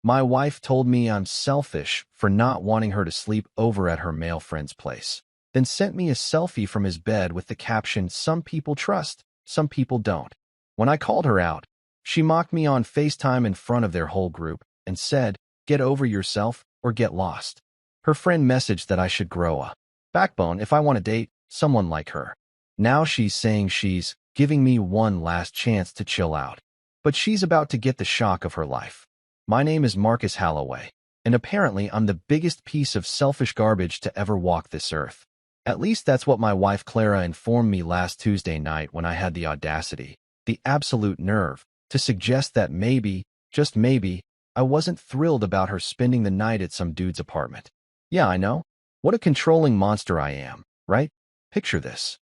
My wife told me I'm selfish for not wanting her to sleep over at her male friend's place, then sent me a selfie from his bed with the caption, "Some people trust, some people don't." When I called her out, she mocked me on FaceTime in front of their whole group and said, "Get over yourself or get lost." Her friend messaged that I should grow a backbone if I want to date someone like her. Now she's saying she's giving me one last chance to chill out. But she's about to get the shock of her life. My name is Marcus Holloway, and apparently I'm the biggest piece of selfish garbage to ever walk this earth. At least that's what my wife Clara informed me last Tuesday night when I had the audacity, the absolute nerve, to suggest that maybe, just maybe, I wasn't thrilled about her spending the night at some dude's apartment. Yeah, I know. What a controlling monster I am, right? Picture this.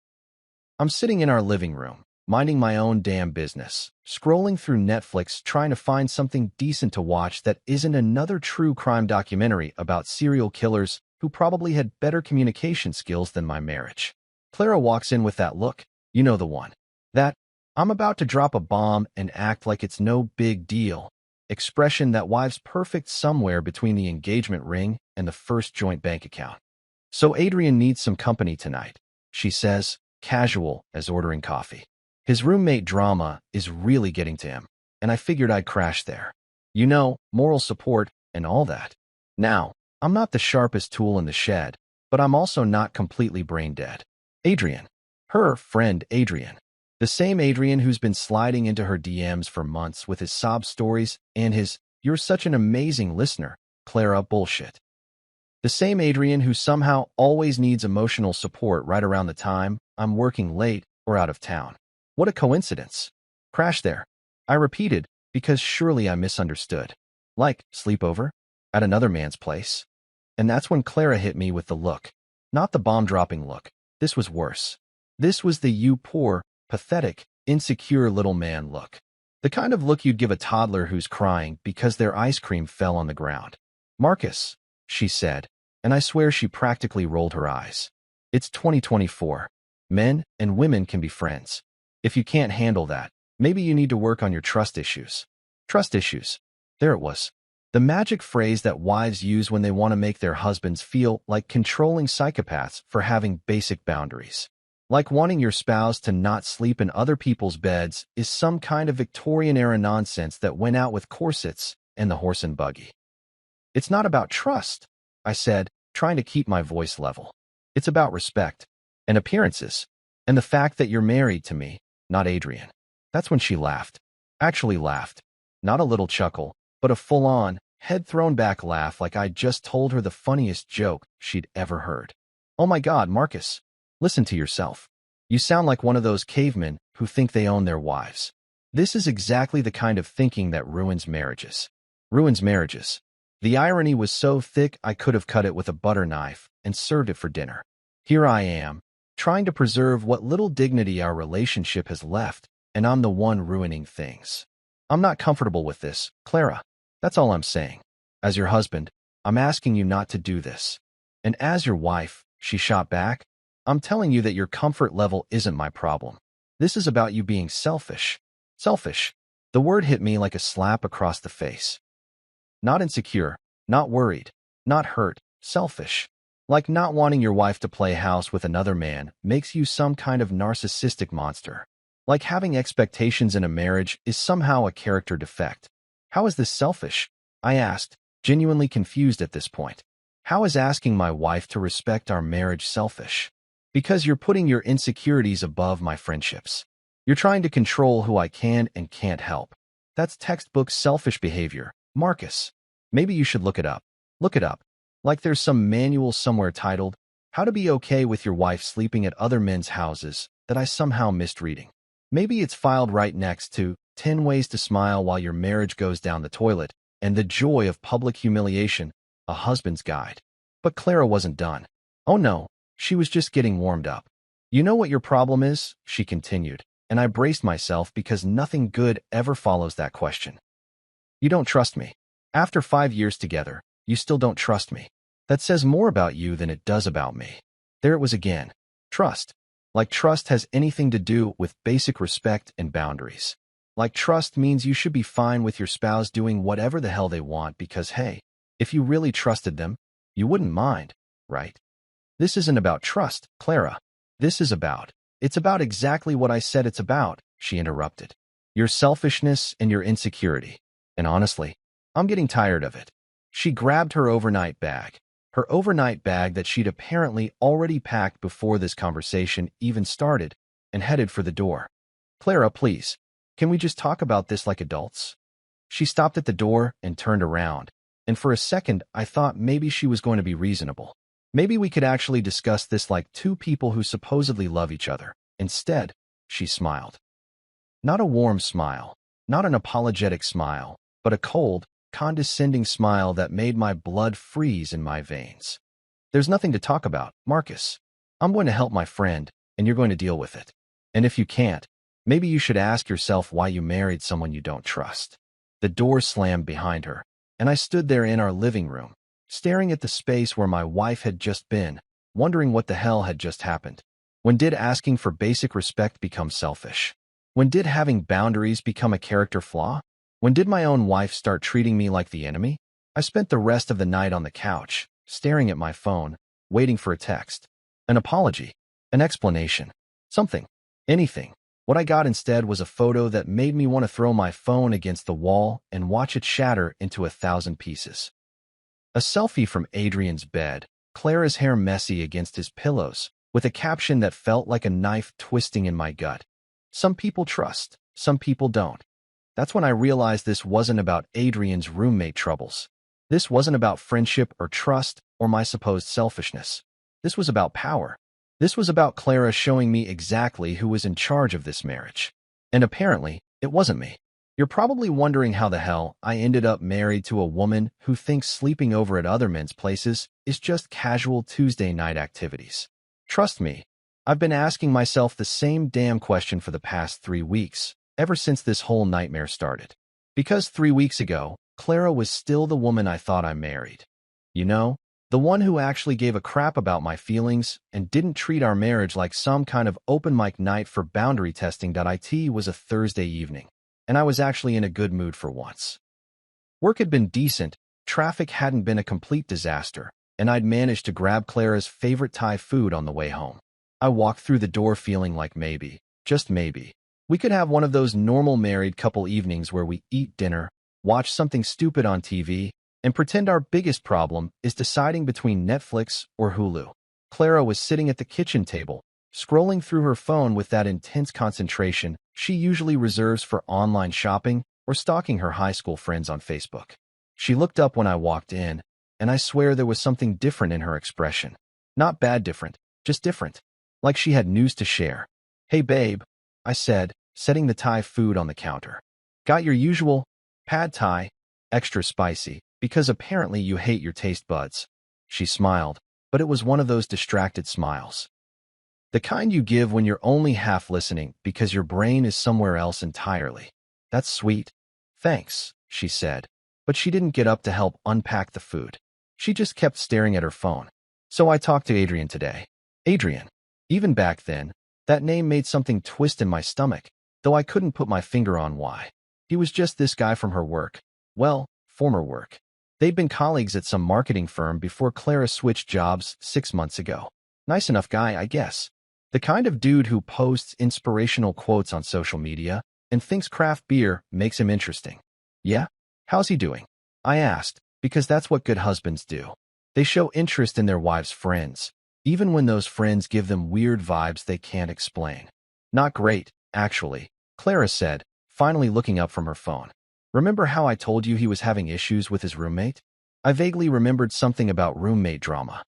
I'm sitting in our living room, minding my own damn business, scrolling through Netflix trying to find something decent to watch that isn't another true crime documentary about serial killers who probably had better communication skills than my marriage. Clara walks in with that look, you know the one. That, "I'm about to drop a bomb and act like it's no big deal" expression that wives perfect somewhere between the engagement ring and the first joint bank account. "So Adrian needs some company tonight," she says, casual as ordering coffee. His roommate drama is really getting to him, and I figured I'd crash there. You know, moral support and all that. Now, I'm not the sharpest tool in the shed, but I'm also not completely brain dead. Adrian. Her friend Adrian. The same Adrian who's been sliding into her DMs for months with his sob stories and his "you're such an amazing listener, Clara" bullshit. The same Adrian who somehow always needs emotional support right around the time I'm working late or out of town. What a coincidence. Crash there. I repeated, because surely I misunderstood. Like, sleepover? At another man's place? And that's when Clara hit me with the look. Not the bomb-dropping look. This was worse. This was the "you poor, pathetic, insecure little man" look. The kind of look you'd give a toddler who's crying because their ice cream fell on the ground. "Marcus," she said, and I swear she practically rolled her eyes. "It's 2024. Men and women can be friends. If you can't handle that, maybe you need to work on your trust issues." Trust issues. There it was. The magic phrase that wives use when they want to make their husbands feel like controlling psychopaths for having basic boundaries. Like wanting your spouse to not sleep in other people's beds is some kind of Victorian-era nonsense that went out with corsets and the horse and buggy. "It's not about trust," I said, trying to keep my voice level. "It's about respect and appearances and the fact that you're married to me, not Adrian." That's when she laughed. Actually laughed. Not a little chuckle, but a full-on, head-thrown-back laugh like I'd just told her the funniest joke she'd ever heard. "Oh my God, Marcus. Listen to yourself. You sound like one of those cavemen who think they own their wives. This is exactly the kind of thinking that ruins marriages. Ruins marriages." The irony was so thick I could have cut it with a butter knife and served it for dinner. Here I am, trying to preserve what little dignity our relationship has left, and I'm the one ruining things. I'm not comfortable with this, Clara. That's all I'm saying. As your husband, I'm asking you not to do this. And as your wife, she shot back, I'm telling you that your comfort level isn't my problem. This is about you being selfish. Selfish. The word hit me like a slap across the face. Not insecure, not worried, not hurt, selfish. Like not wanting your wife to play house with another man makes you some kind of narcissistic monster. Like having expectations in a marriage is somehow a character defect. How is this selfish? I asked, genuinely confused at this point. How is asking my wife to respect our marriage selfish? Because you're putting your insecurities above my friendships. You're trying to control who I can and can't help. That's textbook selfish behavior, Marcus. Maybe you should look it up. Look it up. Like there's some manual somewhere titled, How to Be Okay with Your Wife Sleeping at Other Men's Houses, that I somehow missed reading. Maybe it's filed right next to 10 Ways to Smile While Your Marriage Goes Down the Toilet and The Joy of Public Humiliation, A Husband's Guide. But Clara wasn't done. Oh no, she was just getting warmed up. You know what your problem is? She continued, and I braced myself because nothing good ever follows that question. You don't trust me. After 5 years together, you still don't trust me. That says more about you than it does about me. There it was again. Trust. Like trust has anything to do with basic respect and boundaries. Like trust means you should be fine with your spouse doing whatever the hell they want because, hey, if you really trusted them, you wouldn't mind, right? This isn't about trust, Clara. It's about exactly what I said it's about, she interrupted. Your selfishness and your insecurity. And honestly, I'm getting tired of it. She grabbed her overnight bag that she'd apparently already packed before this conversation even started, and headed for the door. Clara, please, can we just talk about this like adults? She stopped at the door and turned around, and for a second I thought maybe she was going to be reasonable. Maybe we could actually discuss this like two people who supposedly love each other. Instead, she smiled. Not a warm smile, not an apologetic smile, but a cold, condescending smile that made my blood freeze in my veins. There's nothing to talk about, Marcus. I'm going to help my friend, and you're going to deal with it. And if you can't, maybe you should ask yourself why you married someone you don't trust. The door slammed behind her, and I stood there in our living room, staring at the space where my wife had just been, wondering what the hell had just happened. When did asking for basic respect become selfish? When did having boundaries become a character flaw? When did my own wife start treating me like the enemy? I spent the rest of the night on the couch, staring at my phone, waiting for a text, an apology, an explanation, something, anything. What I got instead was a photo that made me want to throw my phone against the wall and watch it shatter into 1,000 pieces. A selfie from Adrian's bed, Clara's hair messy against his pillows, with a caption that felt like a knife twisting in my gut. Some people trust, some people don't. That's when I realized this wasn't about Adrian's roommate troubles. This wasn't about friendship or trust or my supposed selfishness. This was about power. This was about Clara showing me exactly who was in charge of this marriage. And apparently, it wasn't me. You're probably wondering how the hell I ended up married to a woman who thinks sleeping over at other men's places is just casual Tuesday night activities. Trust me, I've been asking myself the same damn question for the past 3 weeks, ever since this whole nightmare started. Because 3 weeks ago, Clara was still the woman I thought I married. You know, the one who actually gave a crap about my feelings and didn't treat our marriage like some kind of open mic night for boundary testing. It was a Thursday evening, and I was actually in a good mood for once. Work had been decent, traffic hadn't been a complete disaster, and I'd managed to grab Clara's favorite Thai food on the way home. I walked through the door feeling like maybe, just maybe, we could have one of those normal married couple evenings where we eat dinner, watch something stupid on TV, and pretend our biggest problem is deciding between Netflix or Hulu. Clara was sitting at the kitchen table, scrolling through her phone with that intense concentration she usually reserves for online shopping or stalking her high school friends on Facebook. She looked up when I walked in, and I swear there was something different in her expression. Not bad different, just different. Like she had news to share. Hey babe, I said, setting the Thai food on the counter. Got your usual pad Thai, extra spicy, because apparently you hate your taste buds. She smiled, but it was one of those distracted smiles. The kind you give when you're only half listening because your brain is somewhere else entirely. That's sweet. Thanks, she said, but she didn't get up to help unpack the food. She just kept staring at her phone. So I talked to Adrian today. Adrian. Even back then, that name made something twist in my stomach, though I couldn't put my finger on why. He was just this guy from her work. Well, former work. They'd been colleagues at some marketing firm before Clara switched jobs 6 months ago. Nice enough guy, I guess. The kind of dude who posts inspirational quotes on social media and thinks craft beer makes him interesting. Yeah? How's he doing? I asked, because that's what good husbands do. They show interest in their wives' friends, even when those friends give them weird vibes they can't explain. Not great, actually, Clara said, finally looking up from her phone. Remember how I told you he was having issues with his roommate? I vaguely remembered something about roommate drama.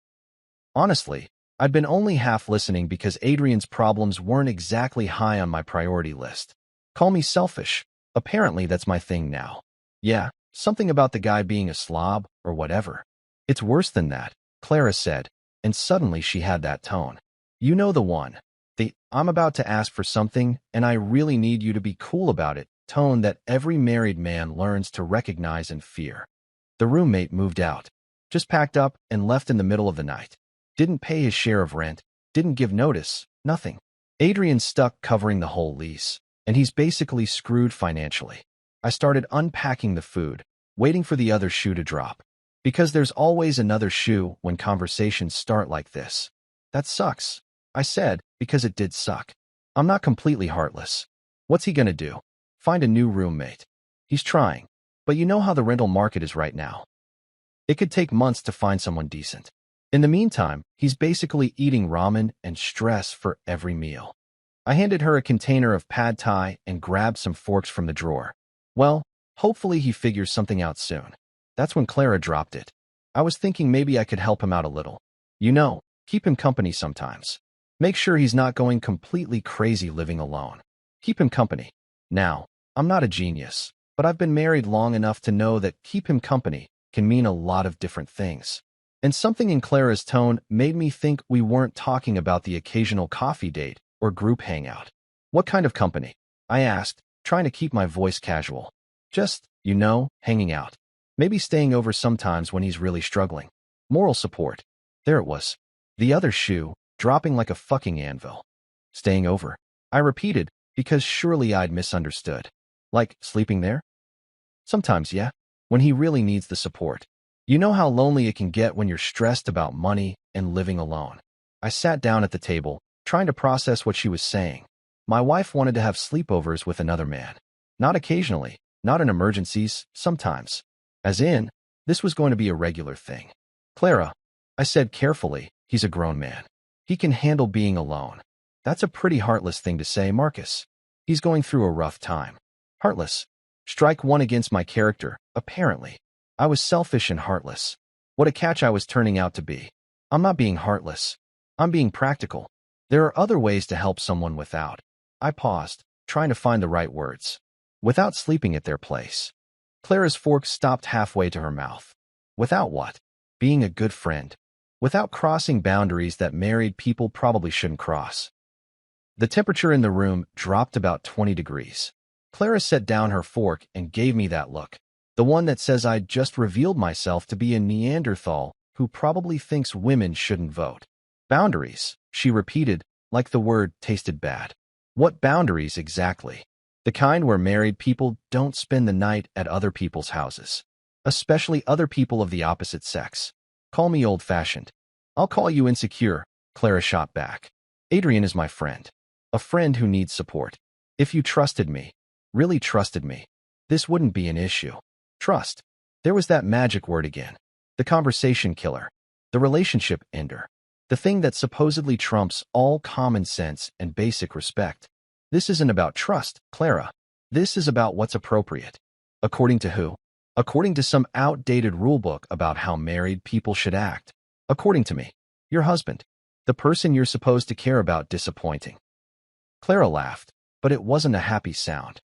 Honestly, I'd been only half listening because Adrian's problems weren't exactly high on my priority list. Call me selfish. Apparently that's my thing now. Yeah, something about the guy being a slob or whatever. It's worse than that, Clara said, and suddenly she had that tone. You know the one. The I'm about to ask for something and I really need you to be cool about it tone that every married man learns to recognize and fear. The roommate moved out. Just packed up and left in the middle of the night. Didn't pay his share of rent, didn't give notice, nothing. Adrian stuck covering the whole lease. and he's basically screwed financially. I started unpacking the food, waiting for the other shoe to drop. Because there's always another shoe when conversations start like this. That sucks, I said, because it did suck. I'm not completely heartless. What's he gonna do? Find a new roommate. He's trying. But you know how the rental market is right now. It could take months to find someone decent. In the meantime, he's basically eating ramen and stress for every meal. I handed her a container of pad thai and grabbed some forks from the drawer. Well, hopefully he figures something out soon. That's when Clara dropped it. I was thinking maybe I could help him out a little. You know, keep him company sometimes. Make sure he's not going completely crazy living alone. Keep him company. Now, I'm not a genius, but I've been married long enough to know that keep him company can mean a lot of different things. And something in Clara's tone made me think we weren't talking about the occasional coffee date or group hangout. What kind of company? I asked, trying to keep my voice casual. Just, you know, hanging out. Maybe staying over sometimes when he's really struggling. Moral support. There it was. The other shoe, dropping like a fucking anvil. Staying over. I repeated, because surely I'd misunderstood. Like, sleeping there? Sometimes, yeah. When he really needs the support. You know how lonely it can get when you're stressed about money and living alone. I sat down at the table, trying to process what she was saying. My wife wanted to have sleepovers with another man. Not occasionally, not in emergencies, sometimes. As in, this was going to be a regular thing. Clara, I said carefully, he's a grown man. He can handle being alone. That's a pretty heartless thing to say, Marcus. He's going through a rough time. Heartless. Strike one against my character, apparently. I was selfish and heartless. What a catch I was turning out to be. I'm not being heartless. I'm being practical. There are other ways to help someone without. I paused, trying to find the right words. Without sleeping at their place. Clara's fork stopped halfway to her mouth. Without what? Being a good friend. Without crossing boundaries that married people probably shouldn't cross. The temperature in the room dropped about 20 degrees. Clara set down her fork and gave me that look. The one that says I'd just revealed myself to be a Neanderthal who probably thinks women shouldn't vote. Boundaries, she repeated, like the word tasted bad. What boundaries exactly? The kind where married people don't spend the night at other people's houses. Especially other people of the opposite sex. Call me old-fashioned. I'll call you insecure, Clara shot back. Adrian is my friend. A friend who needs support. If you trusted me, really trusted me, this wouldn't be an issue. Trust. There was that magic word again. The conversation killer. The relationship ender. The thing that supposedly trumps all common sense and basic respect. This isn't about trust, Clara. This is about what's appropriate. According to who? According to some outdated rulebook about how married people should act. According to me. Your husband. The person you're supposed to care about disappointing. Clara laughed, but it wasn't a happy sound.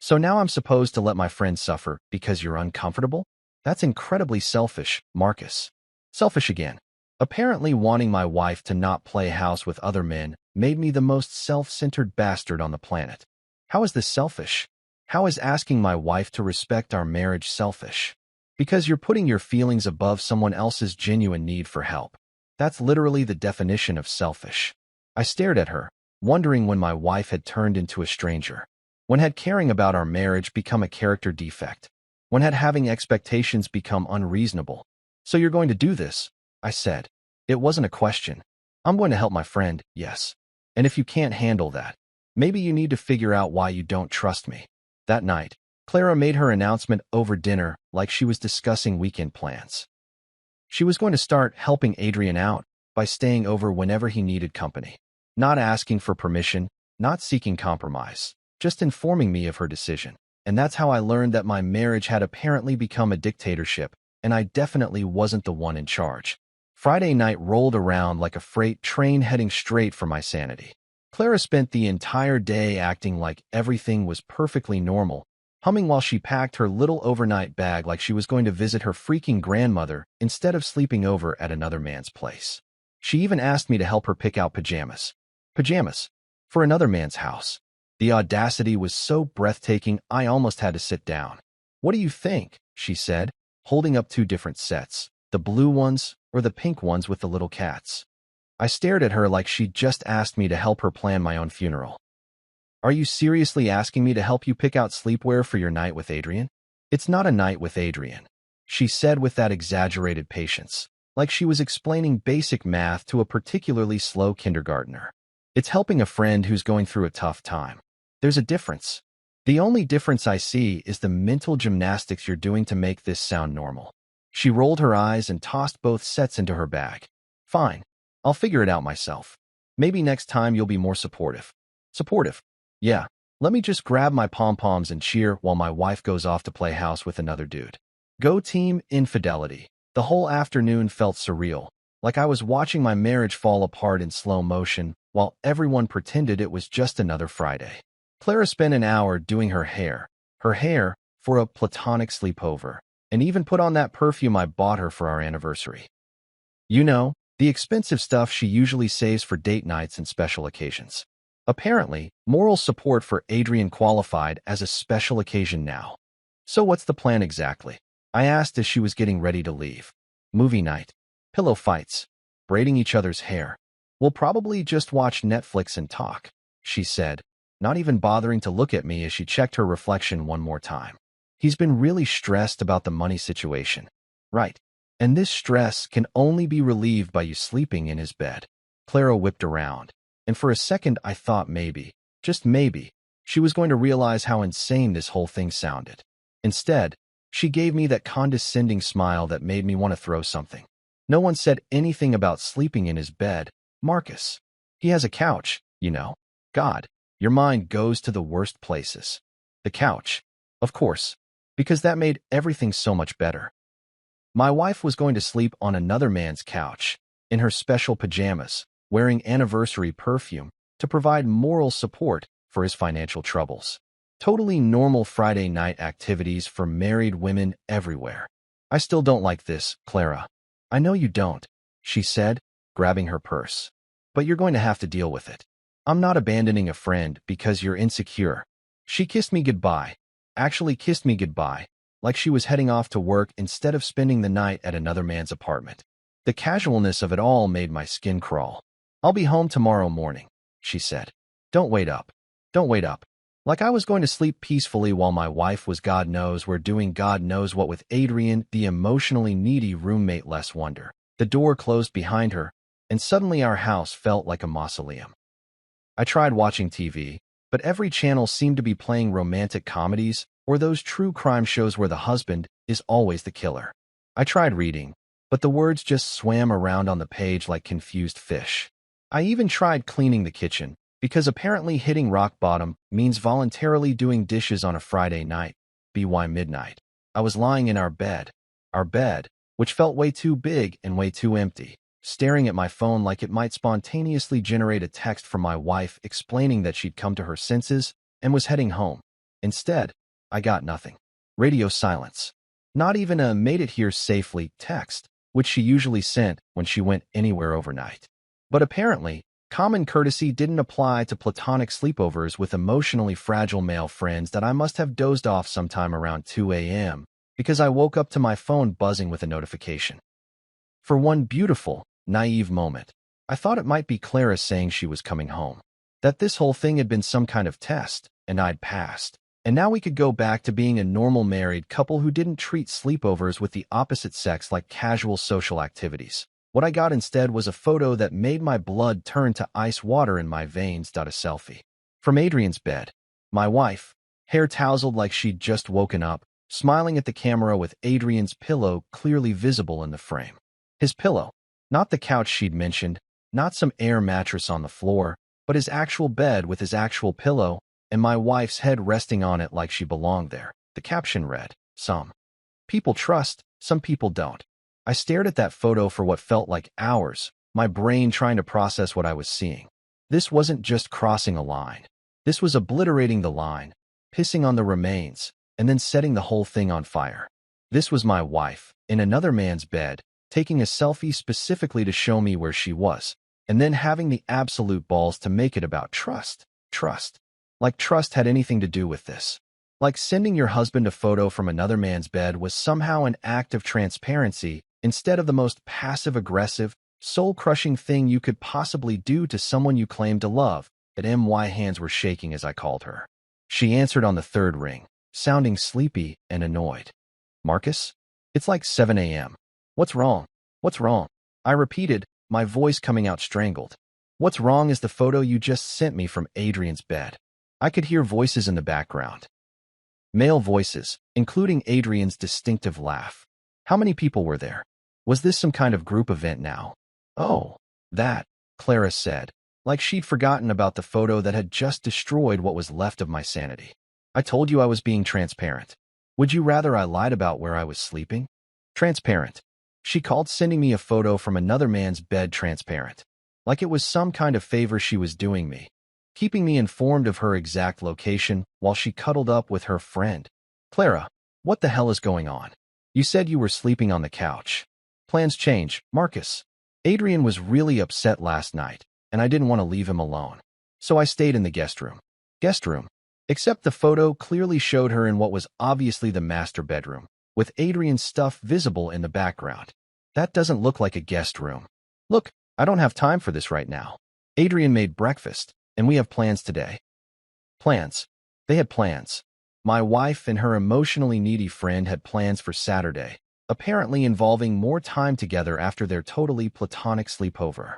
So now I'm supposed to let my friend suffer because you're uncomfortable? That's incredibly selfish, Marcus. Selfish again. Apparently wanting my wife to not play house with other men made me the most self-centered bastard on the planet. How is this selfish? How is asking my wife to respect our marriage selfish? Because you're putting your feelings above someone else's genuine need for help. That's literally the definition of selfish. I stared at her, wondering when my wife had turned into a stranger. When had caring about our marriage become a character defect? When had having expectations become unreasonable? So you're going to do this, I said. It wasn't a question. I'm going to help my friend, yes. And if you can't handle that, maybe you need to figure out why you don't trust me. That night, Clara made her announcement over dinner like she was discussing weekend plans. She was going to start helping Adrian out by staying over whenever he needed company. Not asking for permission, not seeking compromise. Just informing me of her decision. And that's how I learned that my marriage had apparently become a dictatorship, and I definitely wasn't the one in charge. Friday night rolled around like a freight train heading straight for my sanity. Clara spent the entire day acting like everything was perfectly normal, humming while she packed her little overnight bag like she was going to visit her freaking grandmother instead of sleeping over at another man's place. She even asked me to help her pick out pajamas. Pajamas. For another man's house. The audacity was so breathtaking I almost had to sit down. What do you think? She said, holding up two different sets, the blue ones or the pink ones with the little cats. I stared at her like she'd just asked me to help her plan my own funeral. Are you seriously asking me to help you pick out sleepwear for your night with Adrian? It's not a night with Adrian, she said with that exaggerated patience, like she was explaining basic math to a particularly slow kindergartner. It's helping a friend who's going through a tough time. There's a difference. The only difference I see is the mental gymnastics you're doing to make this sound normal. She rolled her eyes and tossed both sets into her bag. Fine. I'll figure it out myself. Maybe next time you'll be more supportive. Supportive? Yeah. Let me just grab my pom-poms and cheer while my wife goes off to play house with another dude. Go team infidelity. The whole afternoon felt surreal, like I was watching my marriage fall apart in slow motion while everyone pretended it was just another Friday. Clara spent an hour doing her hair for a platonic sleepover, and even put on that perfume I bought her for our anniversary. You know, the expensive stuff she usually saves for date nights and special occasions. Apparently, moral support for Adrian qualified as a special occasion now. So what's the plan exactly? I asked as she was getting ready to leave. Movie night. Pillow fights. Braiding each other's hair. We'll probably just watch Netflix and talk, she said, not even bothering to look at me as she checked her reflection one more time. He's been really stressed about the money situation. Right. And this stress can only be relieved by you sleeping in his bed. Clara whipped around, and for a second I thought maybe, just maybe, she was going to realize how insane this whole thing sounded. Instead, she gave me that condescending smile that made me want to throw something. No one said anything about sleeping in his bed, Marcus. He has a couch, you know. God, your mind goes to the worst places. The couch. Of course, because that made everything so much better. My wife was going to sleep on another man's couch, in her special pajamas, wearing anniversary perfume, to provide moral support for his financial troubles. Totally normal Friday night activities for married women everywhere. I still don't like this, Clara. I know you don't, she said, grabbing her purse. But you're going to have to deal with it. I'm not abandoning a friend because you're insecure. She kissed me goodbye. Actually kissed me goodbye, like she was heading off to work instead of spending the night at another man's apartment. The casualness of it all made my skin crawl. I'll be home tomorrow morning, she said. Don't wait up. Don't wait up. Like I was going to sleep peacefully while my wife was God knows where doing God knows what with Adrian, the emotionally needy roommate. Less wonder. The door closed behind her, and suddenly our house felt like a mausoleum. I tried watching TV, but every channel seemed to be playing romantic comedies or those true crime shows where the husband is always the killer. I tried reading, but the words just swam around on the page like confused fish. I even tried cleaning the kitchen, because apparently hitting rock bottom means voluntarily doing dishes on a Friday night, by midnight. I was lying in our bed, which felt way too big and way too empty, staring at my phone like it might spontaneously generate a text from my wife explaining that she'd come to her senses and was heading home. Instead, I got nothing. Radio silence. Not even a "made it here safely" text, which she usually sent when she went anywhere overnight. But apparently, common courtesy didn't apply to platonic sleepovers with emotionally fragile male friends that I must have dozed off sometime around 2 a.m. because I woke up to my phone buzzing with a notification. For one beautiful, naive moment, I thought it might be Clara saying she was coming home, that this whole thing had been some kind of test, and I'd passed, and now we could go back to being a normal married couple who didn't treat sleepovers with the opposite sex like casual social activities. What I got instead was a photo that made my blood turn to ice water in my veins. A selfie. From Adrian's bed. My wife, hair tousled like she'd just woken up, smiling at the camera with Adrian's pillow clearly visible in the frame. His pillow. Not the couch she'd mentioned, not some air mattress on the floor, but his actual bed with his actual pillow, and my wife's head resting on it like she belonged there. The caption read, "Some people trust, some people don't." I stared at that photo for what felt like hours, my brain trying to process what I was seeing. This wasn't just crossing a line. This was obliterating the line, pissing on the remains, and then setting the whole thing on fire. This was my wife, in another man's bed, taking a selfie specifically to show me where she was, and then having the absolute balls to make it about trust. Trust. Like trust had anything to do with this. Like sending your husband a photo from another man's bed was somehow an act of transparency instead of the most passive-aggressive, soul-crushing thing you could possibly do to someone you claim to love. but my hands were shaking as I called her. She answered on the third ring, sounding sleepy and annoyed. Marcus? It's like 7 a.m. What's wrong? What's wrong? I repeated, my voice coming out strangled. What's wrong is the photo you just sent me from Adrian's bed. I could hear voices in the background. Male voices, including Adrian's distinctive laugh. How many people were there? Was this some kind of group event now? Oh, that, Clara said, like she'd forgotten about the photo that had just destroyed what was left of my sanity. I told you I was being transparent. Would you rather I lied about where I was sleeping? Transparent. She called sending me a photo from another man's bed transparent. Like it was some kind of favor she was doing me, keeping me informed of her exact location while she cuddled up with her friend. Clara, what the hell is going on? You said you were sleeping on the couch. Plans change, Marcus. Adrian was really upset last night, and I didn't want to leave him alone. So I stayed in the guest room. Guest room. Except the photo clearly showed her in what was obviously the master bedroom, with Adrian's stuff visible in the background. That doesn't look like a guest room. Look, I don't have time for this right now. Adrian made breakfast, and we have plans today. Plans. They had plans. My wife and her emotionally needy friend had plans for Saturday, apparently involving more time together after their totally platonic sleepover.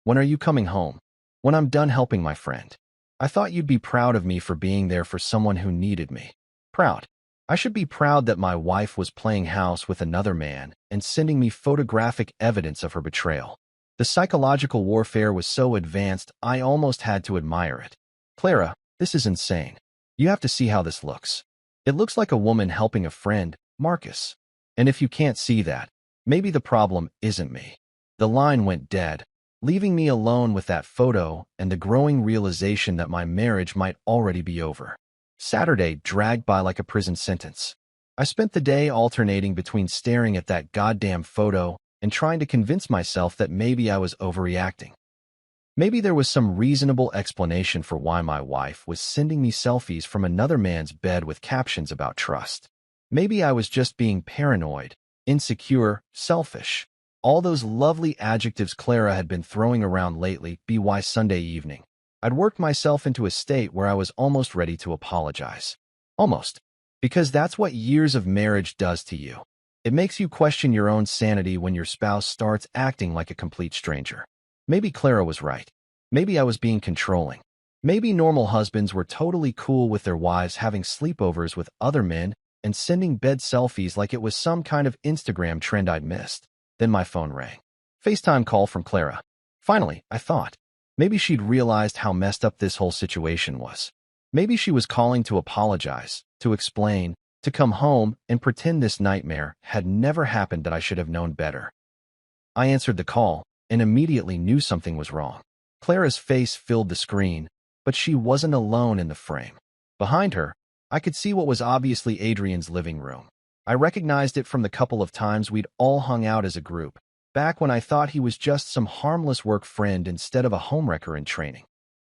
When are you coming home? When I'm done helping my friend. I thought you'd be proud of me for being there for someone who needed me. Proud. I should be proud that my wife was playing house with another man and sending me photographic evidence of her betrayal. The psychological warfare was so advanced, I almost had to admire it. Clara, this is insane. You have to see how this looks. It looks like a woman helping a friend, Marcus. And if you can't see that, maybe the problem isn't me. The line went dead, leaving me alone with that photo and the growing realization that my marriage might already be over. Saturday dragged by like a prison sentence. I spent the day alternating between staring at that goddamn photo and trying to convince myself that maybe I was overreacting. Maybe there was some reasonable explanation for why my wife was sending me selfies from another man's bed with captions about trust. Maybe I was just being paranoid, insecure, selfish. All those lovely adjectives Clara had been throwing around lately. By Sunday evening, I'd worked myself into a state where I was almost ready to apologize. Almost. Because that's what years of marriage does to you. It makes you question your own sanity when your spouse starts acting like a complete stranger. Maybe Clara was right. Maybe I was being controlling. Maybe normal husbands were totally cool with their wives having sleepovers with other men and sending bed selfies like it was some kind of Instagram trend I'd missed. Then my phone rang. FaceTime call from Clara. Finally, I thought. Maybe she'd realized how messed up this whole situation was. Maybe she was calling to apologize, to explain, to come home and pretend this nightmare had never happened, that I should have known better. I answered the call and immediately knew something was wrong. Clara's face filled the screen, but she wasn't alone in the frame. Behind her, I could see what was obviously Adrian's living room. I recognized it from the couple of times we'd all hung out as a group, back when I thought he was just some harmless work friend instead of a homewrecker in training.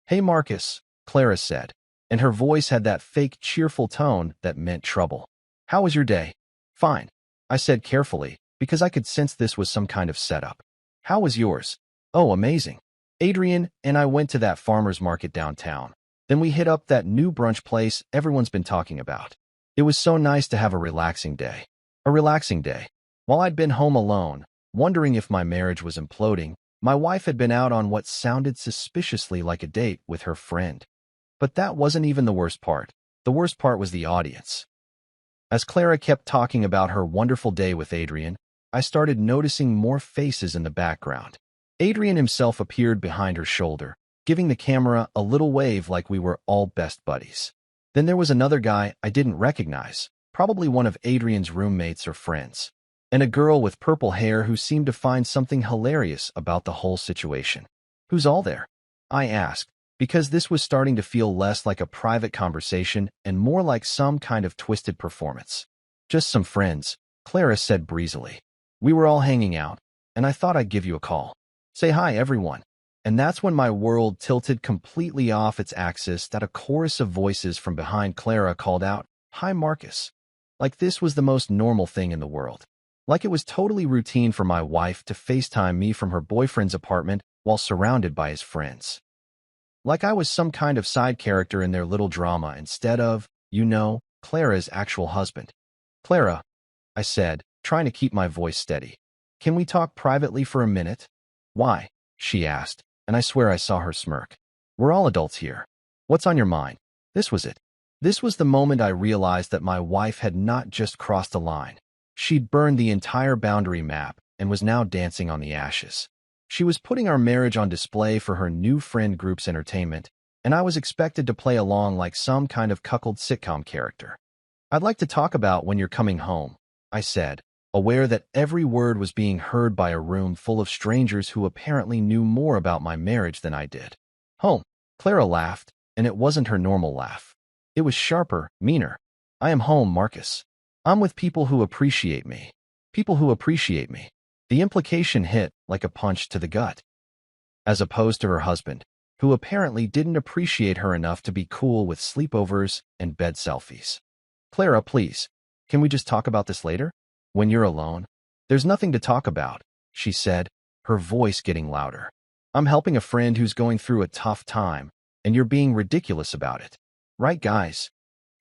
Hey Marcus, Clara said, and her voice had that fake cheerful tone that meant trouble. How was your day? Fine, I said carefully, because I could sense this was some kind of setup. How was yours? Oh, amazing. Adrian and I went to that farmer's market downtown. Then we hit up that new brunch place everyone's been talking about. It was so nice to have a relaxing day. A relaxing day. While I'd been home alone, wondering if my marriage was imploding, my wife had been out on what sounded suspiciously like a date with her friend. But that wasn't even the worst part. The worst part was the audience. As Clara kept talking about her wonderful day with Adrian, I started noticing more faces in the background. Adrian himself appeared behind her shoulder, giving the camera a little wave like we were all best buddies. Then there was another guy I didn't recognize, probably one of Adrian's roommates or friends, and a girl with purple hair who seemed to find something hilarious about the whole situation. Who's all there? I asked, because this was starting to feel less like a private conversation and more like some kind of twisted performance. Just some friends, Clara said breezily. We were all hanging out, and I thought I'd give you a call. Say hi, everyone. And that's when my world tilted completely off its axis that a chorus of voices from behind Clara called out, Hi, Marcus. Like this was the most normal thing in the world. Like it was totally routine for my wife to FaceTime me from her boyfriend's apartment while surrounded by his friends. Like I was some kind of side character in their little drama instead of, Clara's actual husband. Clara, I said, trying to keep my voice steady. Can we talk privately for a minute? Why? She asked, and I swear I saw her smirk. We're all adults here. What's on your mind? This was it. This was the moment I realized that my wife had not just crossed a line. She'd burned the entire boundary map and was now dancing on the ashes. She was putting our marriage on display for her new friend group's entertainment, and I was expected to play along like some kind of cuckold sitcom character. I'd like to talk about when you're coming home, I said, aware that every word was being heard by a room full of strangers who apparently knew more about my marriage than I did. Home. Clara laughed, and it wasn't her normal laugh. It was sharper, meaner. I am home, Marcus. I'm with people who appreciate me. People who appreciate me. The implication hit like a punch to the gut. As opposed to her husband, who apparently didn't appreciate her enough to be cool with sleepovers and bed selfies. Clara, please, can we just talk about this later? When you're alone? There's nothing to talk about, she said, her voice getting louder. I'm helping a friend who's going through a tough time, and you're being ridiculous about it. Right, guys?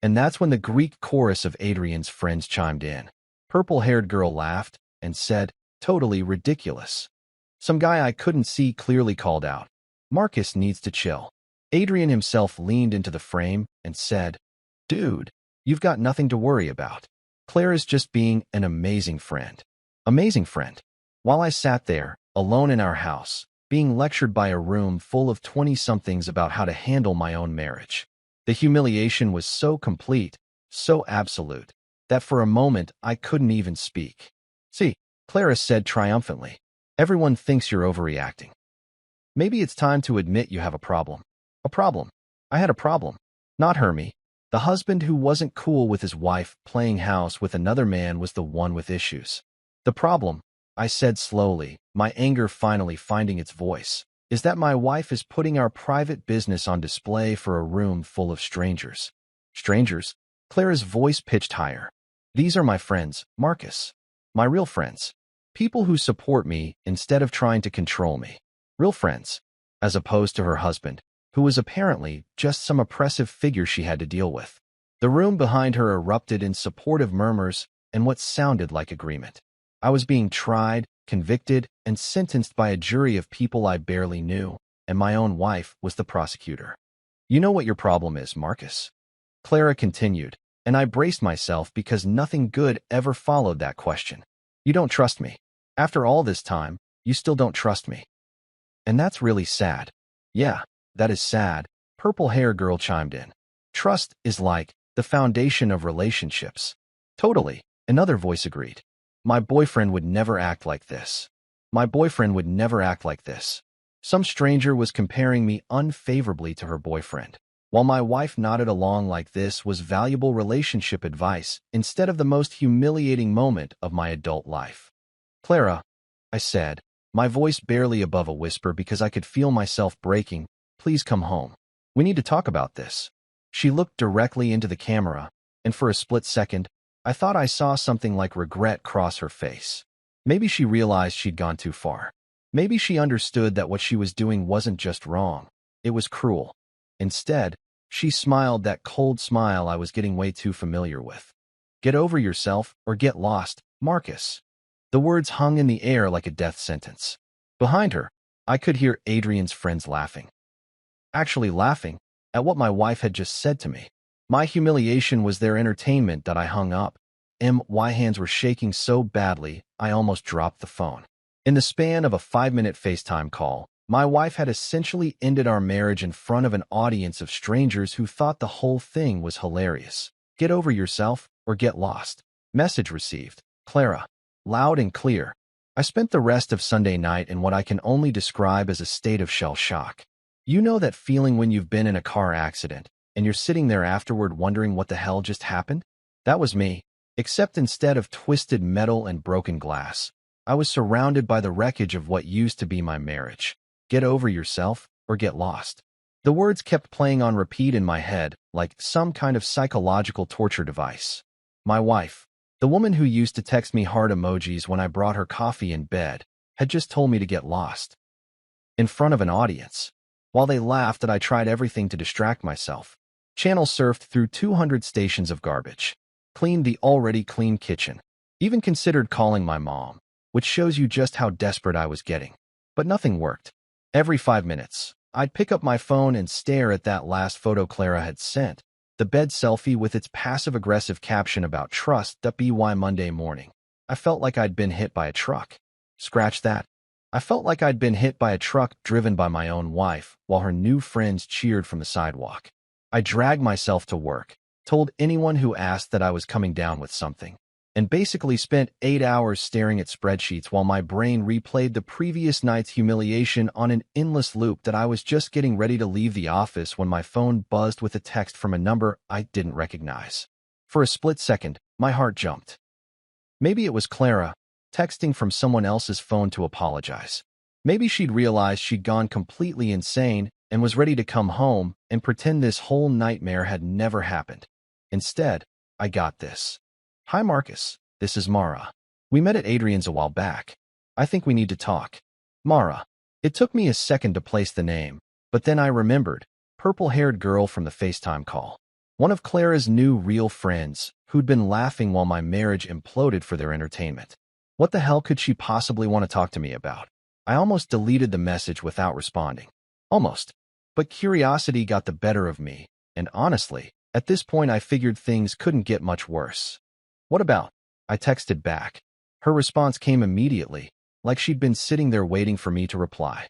And that's when the Greek chorus of Adrian's friends chimed in. Purple-haired girl laughed and said, totally ridiculous. Some guy I couldn't see clearly called out, Marcus needs to chill. Adrian himself leaned into the frame and said, dude, you've got nothing to worry about. Clara's just being an amazing friend. Amazing friend. While I sat there, alone in our house, being lectured by a room full of 20-somethings about how to handle my own marriage. The humiliation was so complete, so absolute, that for a moment I couldn't even speak. See, Clara said triumphantly, everyone thinks you're overreacting. Maybe it's time to admit you have a problem. A problem. I had a problem. Not Hermie. The husband who wasn't cool with his wife playing house with another man was the one with issues. The problem, I said slowly, my anger finally finding its voice, is that my wife is putting our private business on display for a room full of strangers. Strangers? Clara's voice pitched higher. These are my friends, Marcus. My real friends. People who support me instead of trying to control me. Real friends. As opposed to her husband, who was apparently just some oppressive figure she had to deal with. The room behind her erupted in supportive murmurs and what sounded like agreement. I was being tried, convicted, and sentenced by a jury of people I barely knew, and my own wife was the prosecutor. You know what your problem is, Marcus? Clara continued, and I braced myself because nothing good ever followed that question. You don't trust me. After all this time, you still don't trust me. And that's really sad. Yeah, that is sad, purple-hair girl chimed in. Trust is like the foundation of relationships. Totally, another voice agreed. My boyfriend would never act like this. My boyfriend would never act like this. Some stranger was comparing me unfavorably to her boyfriend, while my wife nodded along like this was valuable relationship advice instead of the most humiliating moment of my adult life. Clara, I said, my voice barely above a whisper because I could feel myself breaking, please come home. We need to talk about this. She looked directly into the camera, and for a split second, I thought I saw something like regret cross her face. Maybe she realized she'd gone too far. Maybe she understood that what she was doing wasn't just wrong. It was cruel. Instead, she smiled that cold smile I was getting way too familiar with. Get over yourself or get lost, Marcus. The words hung in the air like a death sentence. Behind her, I could hear Adrian's friends laughing. Actually laughing at what my wife had just said to me. My humiliation was their entertainment that I hung up. My hands were shaking so badly, I almost dropped the phone. In the span of a 5-minute FaceTime call, my wife had essentially ended our marriage in front of an audience of strangers who thought the whole thing was hilarious. Get over yourself or get lost. Message received. Clara. Loud and clear. I spent the rest of Sunday night in what I can only describe as a state of shell shock. You know that feeling when you've been in a car accident, and you're sitting there afterward wondering what the hell just happened? That was me, except instead of twisted metal and broken glass, I was surrounded by the wreckage of what used to be my marriage. Get over yourself or get lost. The words kept playing on repeat in my head, like some kind of psychological torture device. My wife, the woman who used to text me heart emojis when I brought her coffee in bed, had just told me to get lost. In front of an audience. while they laughed that I tried everything to distract myself. Channel surfed through 200 stations of garbage, cleaned the already clean kitchen, even considered calling my mom, which shows you just how desperate I was getting. But nothing worked. Every 5 minutes, I'd pick up my phone and stare at that last photo Clara had sent, the bed selfie with its passive-aggressive caption about trust.by Monday morning. I felt like I'd been hit by a truck. Scratch that. I felt like I'd been hit by a truck driven by my own wife while her new friends cheered from the sidewalk. I dragged myself to work, told anyone who asked that I was coming down with something, and basically spent 8 hours staring at spreadsheets while my brain replayed the previous night's humiliation on an endless loop that I was just getting ready to leave the office when my phone buzzed with a text from a number I didn't recognize. For a split second, my heart jumped. Maybe it was Clara, texting from someone else's phone to apologize. Maybe she'd realized she'd gone completely insane and was ready to come home and pretend this whole nightmare had never happened. Instead, I got this. Hi Marcus, this is Mara. We met at Adrian's a while back. I think we need to talk. Mara. It took me a second to place the name, but then I remembered. Purple-haired girl from the FaceTime call. One of Clara's new real friends, who'd been laughing while my marriage imploded for their entertainment. What the hell could she possibly want to talk to me about? I almost deleted the message without responding. Almost. But curiosity got the better of me, and honestly, at this point I figured things couldn't get much worse. What about? I texted back. Her response came immediately, like she'd been sitting there waiting for me to reply.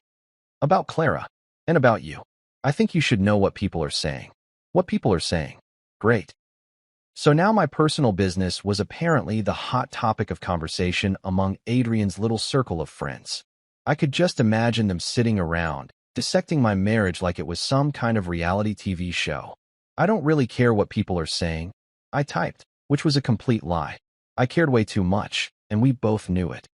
About Clara. And about you. I think you should know what people are saying. What people are saying. Great. So now my personal business was apparently the hot topic of conversation among Adrian's little circle of friends. I could just imagine them sitting around, dissecting my marriage like it was some kind of reality TV show. I don't really care what people are saying. I typed, which was a complete lie. I cared way too much, and we both knew it.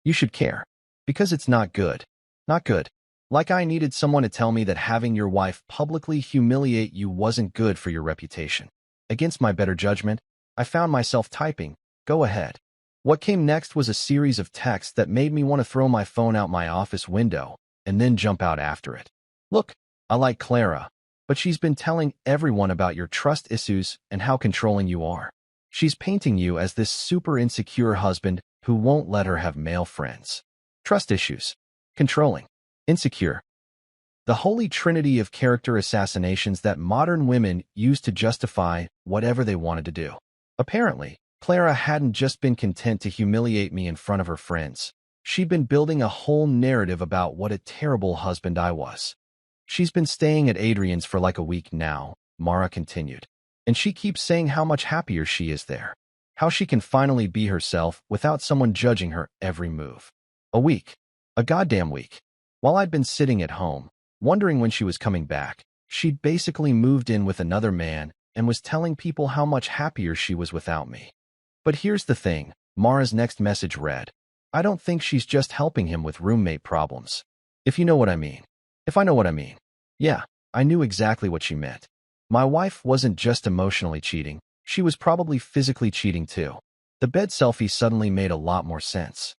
You should care. Because it's not good. Not good. Like I needed someone to tell me that having your wife publicly humiliate you wasn't good for your reputation. Against my better judgment, I found myself typing, go ahead. What came next was a series of texts that made me want to throw my phone out my office window and then jump out after it. Look, I like Clara, but she's been telling everyone about your trust issues and how controlling you are. She's painting you as this super insecure husband who won't let her have male friends. Trust issues. Controlling. Insecure. The holy trinity of character assassinations that modern women use to justify whatever they wanted to do. Apparently, Clara hadn't just been content to humiliate me in front of her friends. She'd been building a whole narrative about what a terrible husband I was. She's been staying at Adrian's for like a week now, Mara continued. And she keeps saying how much happier she is there. How she can finally be herself without someone judging her every move. A week. A goddamn week. While I'd been sitting at home, wondering when she was coming back, she'd basically moved in with another man and was telling people how much happier she was without me. But here's the thing, Mara's next message read, I don't think she's just helping him with roommate problems. If you know what I mean. If I know what I mean. Yeah, I knew exactly what she meant. My wife wasn't just emotionally cheating, she was probably physically cheating too. The bed selfie suddenly made a lot more sense.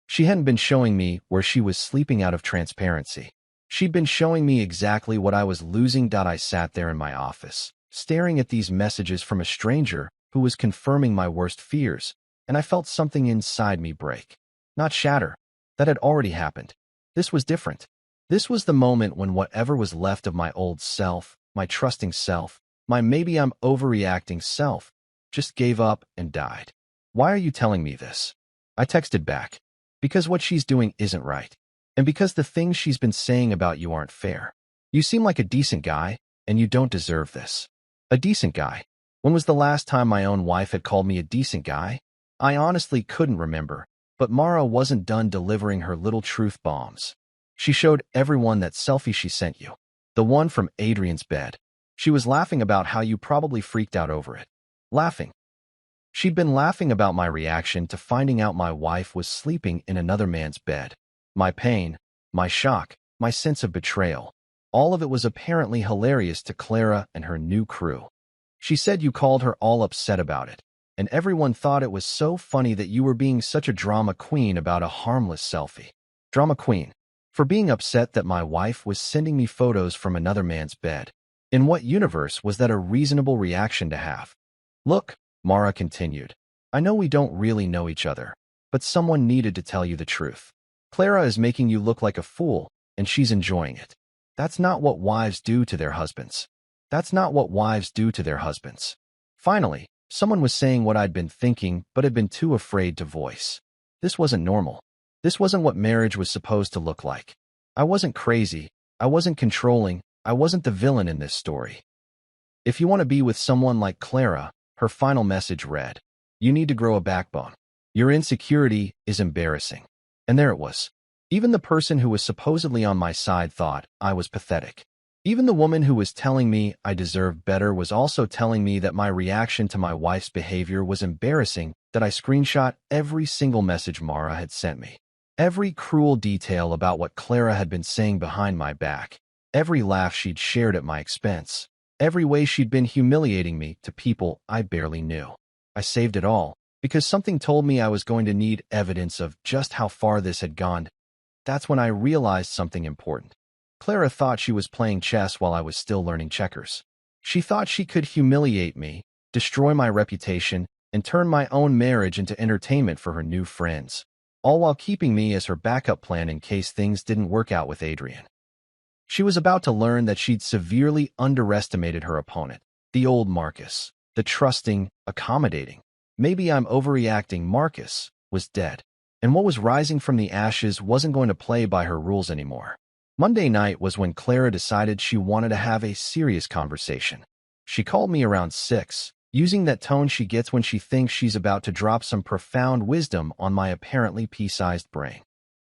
She hadn't been showing me where she was sleeping out of transparency. She'd been showing me exactly what I was losing. I sat there in my office, staring at these messages from a stranger who was confirming my worst fears, and I felt something inside me break. Not shatter. That had already happened. This was different. This was the moment when whatever was left of my old self, my trusting self, my maybe I'm overreacting self, just gave up and died. Why are you telling me this? I texted back. Because what she's doing isn't right. And because the things she's been saying about you aren't fair. You seem like a decent guy, and you don't deserve this. A decent guy. When was the last time my own wife had called me a decent guy? I honestly couldn't remember, but Mara wasn't done delivering her little truth bombs. She showed everyone that selfie she sent you. The one from Adrian's bed. She was laughing about how you probably freaked out over it. Laughing. She'd been laughing about my reaction to finding out my wife was sleeping in another man's bed. My pain, my shock, my sense of betrayal. All of it was apparently hilarious to Clara and her new crew. She said you called her all upset about it, and everyone thought it was so funny that you were being such a drama queen about a harmless selfie. Drama queen. For being upset that my wife was sending me photos from another man's bed. In what universe was that a reasonable reaction to have? Look, Mara continued, I know we don't really know each other, but someone needed to tell you the truth. Clara is making you look like a fool, and she's enjoying it. That's not what wives do to their husbands. That's not what wives do to their husbands. Finally, someone was saying what I'd been thinking but had been too afraid to voice. This wasn't normal. This wasn't what marriage was supposed to look like. I wasn't crazy. I wasn't controlling. I wasn't the villain in this story. If you want to be with someone like Clara, her final message read, you need to grow a backbone. Your insecurity is embarrassing. And there it was. Even the person who was supposedly on my side thought I was pathetic. Even the woman who was telling me I deserved better was also telling me that my reaction to my wife's behavior was embarrassing, that I screenshot every single message Mara had sent me. Every cruel detail about what Clara had been saying behind my back. Every laugh she'd shared at my expense. Every way she'd been humiliating me to people I barely knew. I saved it all, because something told me I was going to need evidence of just how far this had gone. That's when I realized something important. Clara thought she was playing chess while I was still learning checkers. She thought she could humiliate me, destroy my reputation, and turn my own marriage into entertainment for her new friends, all while keeping me as her backup plan in case things didn't work out with Adrian. She was about to learn that she'd severely underestimated her opponent, the old Marcus, the trusting, accommodating, maybe I'm overreacting Marcus, was dead. And what was rising from the ashes wasn't going to play by her rules anymore. Monday night was when Clara decided she wanted to have a serious conversation. She called me around 6, using that tone she gets when she thinks she's about to drop some profound wisdom on my apparently pea-sized brain.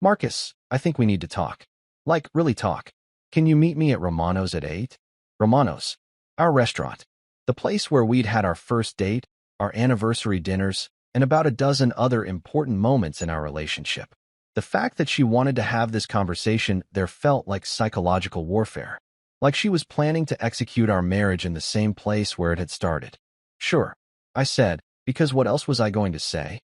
Marcus, I think we need to talk. Like, really talk. Can you meet me at Romano's at 8? Romano's, our restaurant. The place where we'd had our first date, our anniversary dinners, and about a dozen other important moments in our relationship. The fact that she wanted to have this conversation there felt like psychological warfare. Like she was planning to execute our marriage in the same place where it had started. Sure, I said, because what else was I going to say?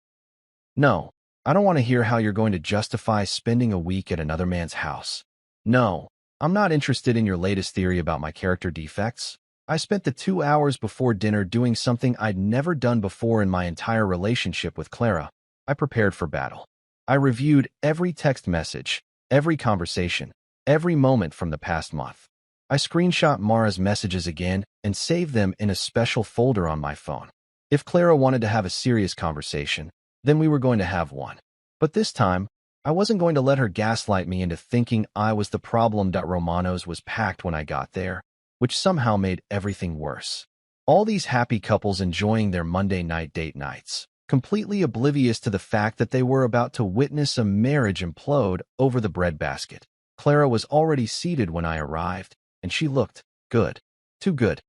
No, I don't want to hear how you're going to justify spending a week at another man's house. No, I'm not interested in your latest theory about my character defects. I spent the 2 hours before dinner doing something I'd never done before in my entire relationship with Clara. I prepared for battle. I reviewed every text message, every conversation, every moment from the past month. I screenshot Mara's messages again and saved them in a special folder on my phone. If Clara wanted to have a serious conversation, then we were going to have one. But this time, I wasn't going to let her gaslight me into thinking I was the problem. Romano's was packed when I got there, which somehow made everything worse. All these happy couples enjoying their Monday night date nights, completely oblivious to the fact that they were about to witness a marriage implode over the breadbasket. Clara was already seated when I arrived, and she looked good. Too good.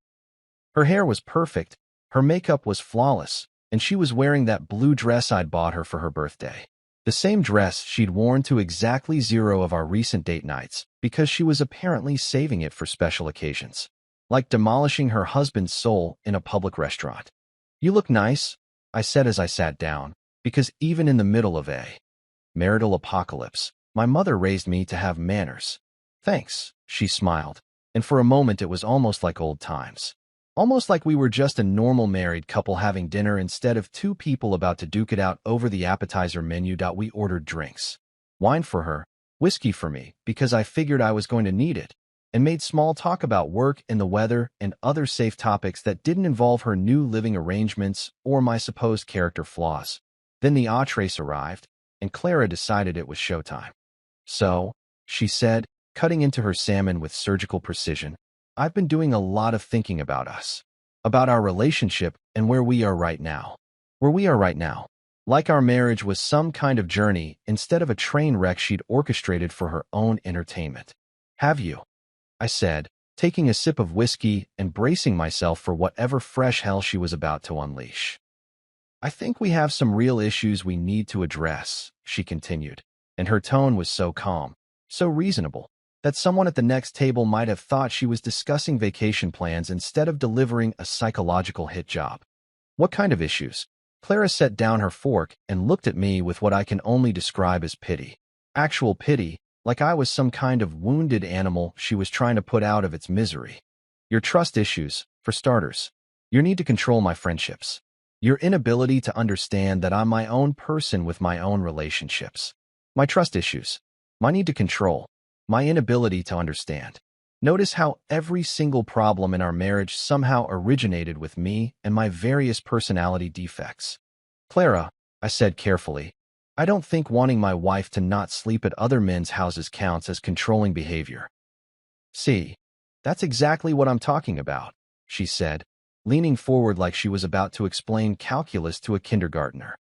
Her hair was perfect, her makeup was flawless, and she was wearing that blue dress I'd bought her for her birthday. The same dress she'd worn to exactly 0 of our recent date nights, because she was apparently saving it for special occasions. Like demolishing her husband's soul in a public restaurant. You look nice, I said as I sat down, because even in the middle of a marital apocalypse, my mother raised me to have manners. Thanks, she smiled, and for a moment it was almost like old times. Almost like we were just a normal married couple having dinner instead of 2 people about to duke it out over the appetizer menu. We ordered drinks. Wine for her, whiskey for me, because I figured I was going to need it, and made small talk about work and the weather and other safe topics that didn't involve her new living arrangements or my supposed character flaws. Then the entrees arrived, and Clara decided it was showtime. So, she said, cutting into her salmon with surgical precision, I've been doing a lot of thinking about us, about our relationship and where we are right now. Where we are right now. Like our marriage was some kind of journey instead of a train wreck she'd orchestrated for her own entertainment. Have you? I said, taking a sip of whiskey and bracing myself for whatever fresh hell she was about to unleash. I think we have some real issues we need to address, she continued, and her tone was so calm, so reasonable, that someone at the next table might have thought she was discussing vacation plans instead of delivering a psychological hit job. What kind of issues? Clara set down her fork and looked at me with what I can only describe as pity. Actual pity, like I was some kind of wounded animal she was trying to put out of its misery. Your trust issues, for starters. Your need to control my friendships. Your inability to understand that I'm my own person with my own relationships. My trust issues. My need to control. My inability to understand. Notice how every single problem in our marriage somehow originated with me and my various personality defects. Clara, I said carefully, I don't think wanting my wife to not sleep at other men's houses counts as controlling behavior. See, that's exactly what I'm talking about, she said, leaning forward like she was about to explain calculus to a kindergartner.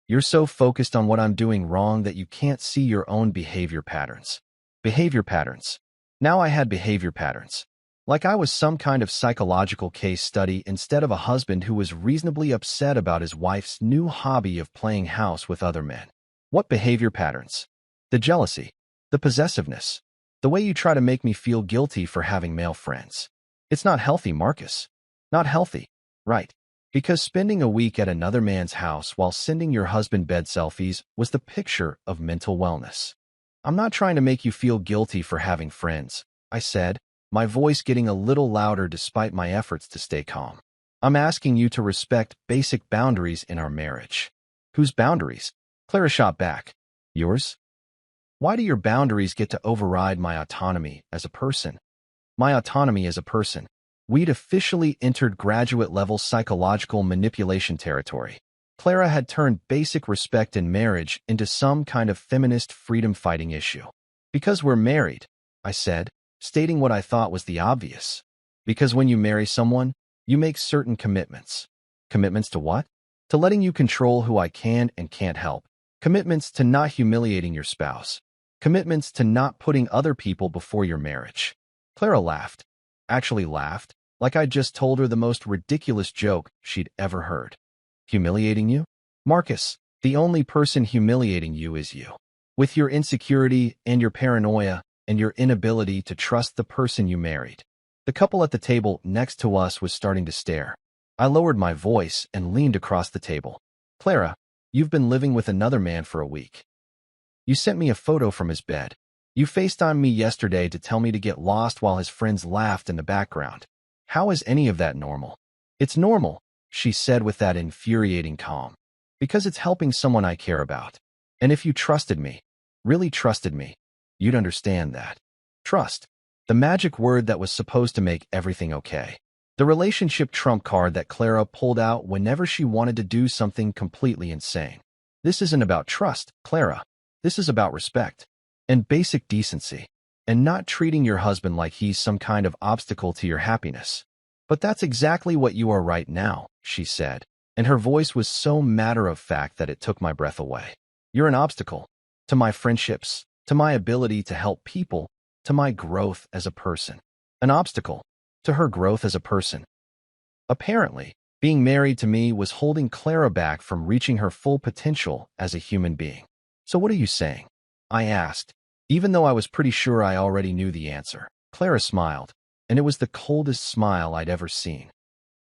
You're so focused on what I'm doing wrong that you can't see your own behavior patterns. Behavior patterns. Now I had behavior patterns. Like I was some kind of psychological case study instead of a husband who was reasonably upset about his wife's new hobby of playing house with other men. What behavior patterns? The jealousy. The possessiveness. The way you try to make me feel guilty for having male friends. It's not healthy, Marcus. Not healthy. Right. Because spending a week at another man's house while sending your husband bed selfies was the picture of mental wellness. I'm not trying to make you feel guilty for having friends, I said, my voice getting a little louder despite my efforts to stay calm. I'm asking you to respect basic boundaries in our marriage. Whose boundaries? Clara shot back. Yours? Why do your boundaries get to override my autonomy as a person? My autonomy as a person. We'd officially entered graduate-level psychological manipulation territory. Clara had turned basic respect in marriage into some kind of feminist freedom-fighting issue. Because we're married, I said, stating what I thought was the obvious. Because when you marry someone, you make certain commitments. Commitments to what? To letting you control who I can and can't help. Commitments to not humiliating your spouse. Commitments to not putting other people before your marriage. Clara laughed. Actually laughed, like I'd just told her the most ridiculous joke she'd ever heard. Humiliating you? Marcus, the only person humiliating you is you. With your insecurity and your paranoia and your inability to trust the person you married. The couple at the table next to us was starting to stare. I lowered my voice and leaned across the table. Clara, you've been living with another man for a week. You sent me a photo from his bed. You FaceTimed me yesterday to tell me to get lost while his friends laughed in the background. How is any of that normal? It's normal, she said with that infuriating calm. Because it's helping someone I care about. And if you trusted me, really trusted me, you'd understand that. Trust. The magic word that was supposed to make everything okay. The relationship trump card that Clara pulled out whenever she wanted to do something completely insane. This isn't about trust, Clara. This is about respect. And basic decency. And not treating your husband like he's some kind of obstacle to your happiness. But that's exactly what you are right now, she said, and her voice was so matter-of-fact that it took my breath away. You're an obstacle. To my friendships, to my ability to help people, to my growth as a person. An obstacle. To her growth as a person. Apparently, being married to me was holding Clara back from reaching her full potential as a human being. So what are you saying? I asked, even though I was pretty sure I already knew the answer. Clara smiled, and it was the coldest smile I'd ever seen.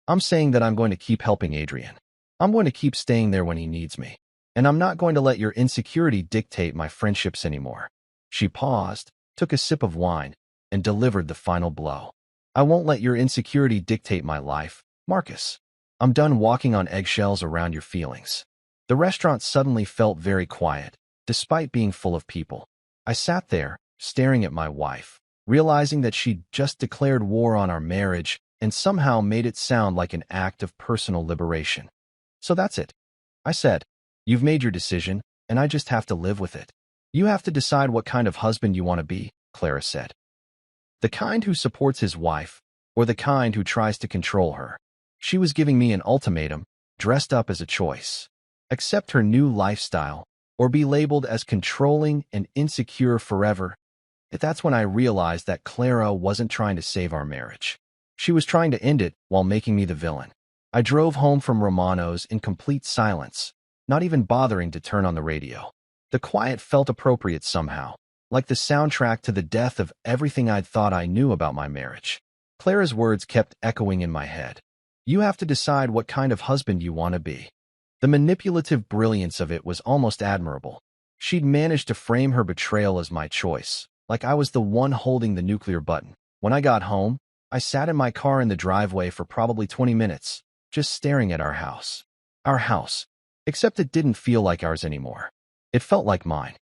I'm saying that I'm going to keep helping Adrian. I'm going to keep staying there when he needs me. And I'm not going to let your insecurity dictate my friendships anymore. She paused, took a sip of wine, and delivered the final blow. I won't let your insecurity dictate my life, Marcus. I'm done walking on eggshells around your feelings. The restaurant suddenly felt very quiet, despite being full of people. I sat there, staring at my wife, realizing that she'd just declared war on our marriage and somehow made it sound like an act of personal liberation. So that's it, I said. You've made your decision, and I just have to live with it. You have to decide what kind of husband you want to be, Clara said. The kind who supports his wife, or the kind who tries to control her. She was giving me an ultimatum, dressed up as a choice. Accept her new lifestyle, or be labeled as controlling and insecure forever. That's when I realized that Clara wasn't trying to save our marriage. She was trying to end it while making me the villain. I drove home from Romano's in complete silence, not even bothering to turn on the radio. The quiet felt appropriate somehow, like the soundtrack to the death of everything I'd thought I knew about my marriage. Clara's words kept echoing in my head. You have to decide what kind of husband you want to be. The manipulative brilliance of it was almost admirable. She'd managed to frame her betrayal as my choice, like I was the one holding the nuclear button. When I got home, I sat in my car in the driveway for probably 20 minutes, just staring at our house. Our house. Except it didn't feel like ours anymore. It felt like mine.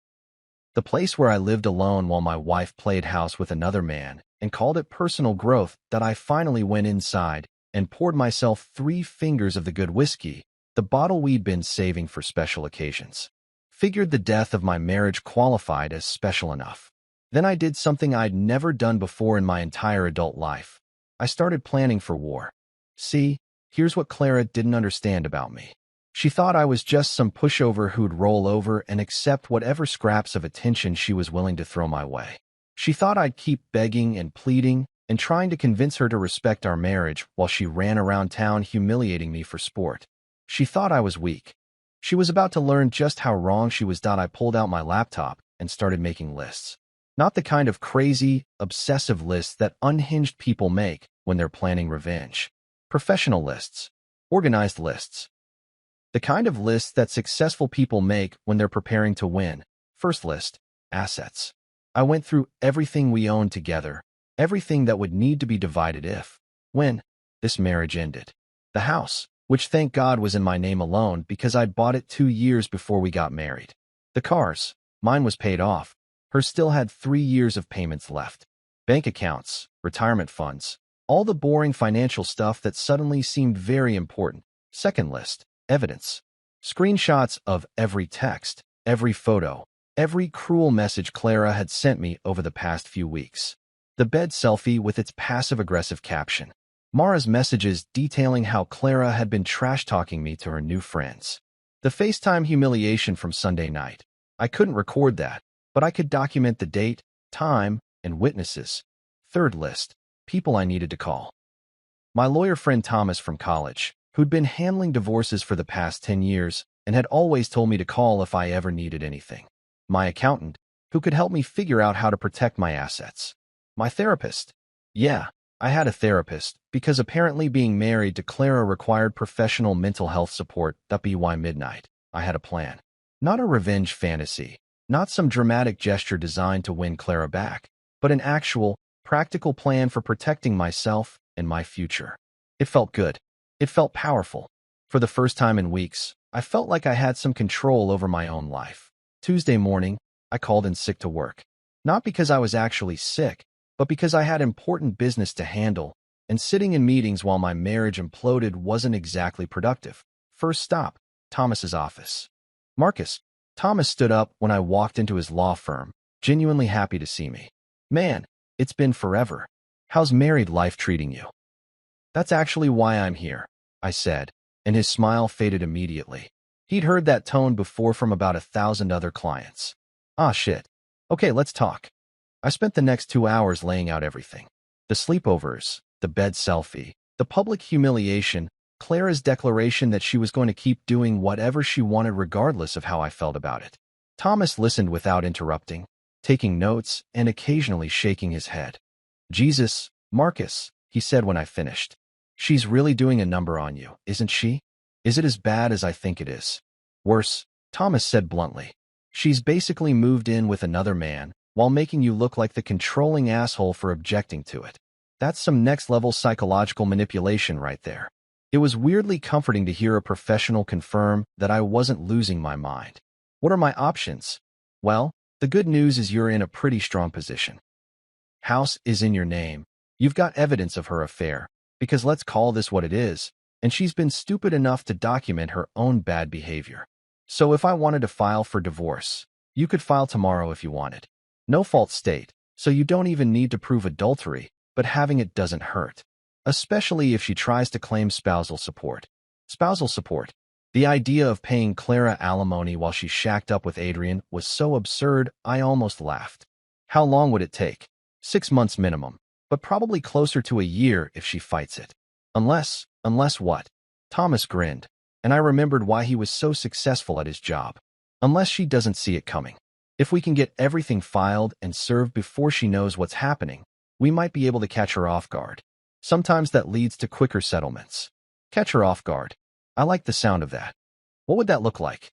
The place where I lived alone while my wife played house with another man and called it personal growth. That I finally went inside and poured myself 3 fingers of the good whiskey, the bottle we'd been saving for special occasions. Figured the death of my marriage qualified as special enough. Then I did something I'd never done before in my entire adult life. I started planning for war. See, here's what Clara didn't understand about me. She thought I was just some pushover who'd roll over and accept whatever scraps of attention she was willing to throw my way. She thought I'd keep begging and pleading and trying to convince her to respect our marriage while she ran around town humiliating me for sport. She thought I was weak. She was about to learn just how wrong she was. I pulled out my laptop and started making lists. Not the kind of crazy, obsessive lists that unhinged people make when they're planning revenge. Professional lists. Organized lists. The kind of lists that successful people make when they're preparing to win. First list, assets. I went through everything we owned together, everything that would need to be divided if, when, this marriage ended. The house, which thank God was in my name alone because I'd bought it 2 years before we got married. The cars, mine was paid off. Hers still had 3 years of payments left. Bank accounts, retirement funds, all the boring financial stuff that suddenly seemed very important. Second list, evidence. Screenshots of every text, every photo, every cruel message Clara had sent me over the past few weeks. The bed selfie with its passive-aggressive caption. Mara's messages detailing how Clara had been trash-talking me to her new friends. The FaceTime humiliation from Sunday night. I couldn't record that, but I could document the date, time, and witnesses. Third list, people I needed to call. My lawyer friend Thomas from college, who'd been handling divorces for the past 10 years and had always told me to call if I ever needed anything. My accountant, who could help me figure out how to protect my assets. My therapist. Yeah, I had a therapist, because apparently being married to Clara required professional mental health support. By midnight, I had a plan. Not a revenge fantasy, not some dramatic gesture designed to win Clara back, but an actual, practical plan for protecting myself and my future. It felt good. It felt powerful. For the first time in weeks, I felt like I had some control over my own life. Tuesday morning, I called in sick to work. Not because I was actually sick, but because I had important business to handle, and sitting in meetings while my marriage imploded wasn't exactly productive. First stop, Thomas's office. Marcus. Thomas stood up when I walked into his law firm, genuinely happy to see me. Man, it's been forever. How's married life treating you? That's actually why I'm here, I said, and his smile faded immediately. He'd heard that tone before from about 1,000 other clients. Ah, shit. Okay, let's talk. I spent the next 2 hours laying out everything. The sleepovers, the bed selfie, the public humiliation, Clara's declaration that she was going to keep doing whatever she wanted regardless of how I felt about it. Thomas listened without interrupting, taking notes and occasionally shaking his head. Jesus, Marcus, he said when I finished. She's really doing a number on you, isn't she? Is it as bad as I think it is? Worse, Thomas said bluntly. She's basically moved in with another man while making you look like the controlling asshole for objecting to it. That's some next-level psychological manipulation right there. It was weirdly comforting to hear a professional confirm that I wasn't losing my mind. What are my options? Well, the good news is you're in a pretty strong position. House is in your name. You've got evidence of her affair, because let's call this what it is, and she's been stupid enough to document her own bad behavior. So if I wanted to file for divorce, you could file tomorrow if you wanted. No fault state, so you don't even need to prove adultery, but having it doesn't hurt. Especially if she tries to claim spousal support. Spousal support. The idea of paying Clara alimony while she shacked up with Adrian was so absurd I almost laughed. How long would it take? 6 months minimum, but probably closer to a year if she fights it. Unless what? Thomas grinned, and I remembered why he was so successful at his job. Unless she doesn't see it coming. If we can get everything filed and served before she knows what's happening, we might be able to catch her off guard. Sometimes that leads to quicker settlements. Catch her off guard. I like the sound of that. What would that look like?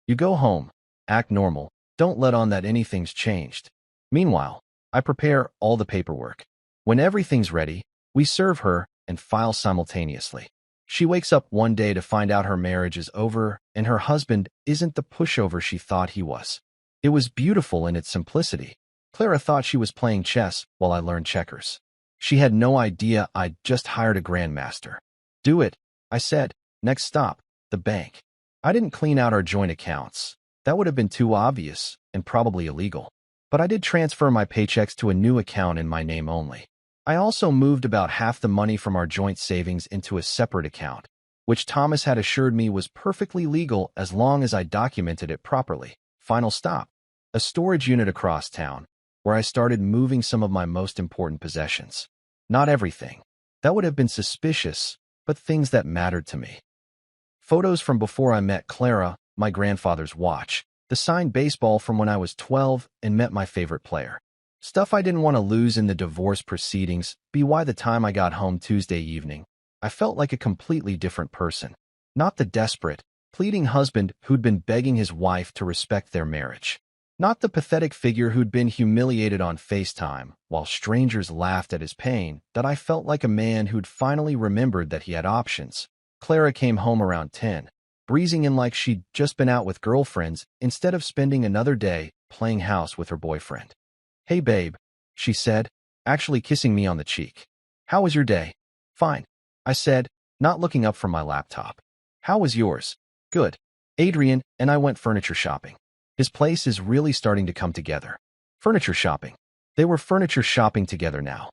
You go home, Act normal. Don't let on that anything's changed. Meanwhile, I prepare all the paperwork. When everything's ready, we serve her and file simultaneously. She wakes up one day to find out her marriage is over and her husband isn't the pushover she thought he was. It was beautiful in its simplicity. Clara thought she was playing chess while I learned checkers. She had no idea I'd just hired a grandmaster. Do it, I said. Next stop, the bank. I didn't clean out our joint accounts. That would have been too obvious and probably illegal. But I did transfer my paychecks to a new account in my name only. I also moved about half the money from our joint savings into a separate account, which Thomas had assured me was perfectly legal as long as I documented it properly. Final stop, a storage unit across town, where I started moving some of my most important possessions. Not everything. That would have been suspicious, but things that mattered to me. Photos from before I met Clara, my grandfather's watch, the signed baseball from when I was 12 and met my favorite player. Stuff I didn't want to lose in the divorce proceedings. By the time I got home Tuesday evening, I felt like a completely different person. Not the desperate, pleading husband who'd been begging his wife to respect their marriage. Not the pathetic figure who'd been humiliated on FaceTime while strangers laughed at his pain. That I felt like a man who'd finally remembered that he had options. Clara came home around 10, breezing in like she'd just been out with girlfriends instead of spending another day playing house with her boyfriend. "Hey babe," she said, actually kissing me on the cheek. "How was your day?" "Fine," I said, not looking up from my laptop. "How was yours?" "Good. Adrian and I went furniture shopping. His place is really starting to come together." Furniture shopping. They were furniture shopping together now.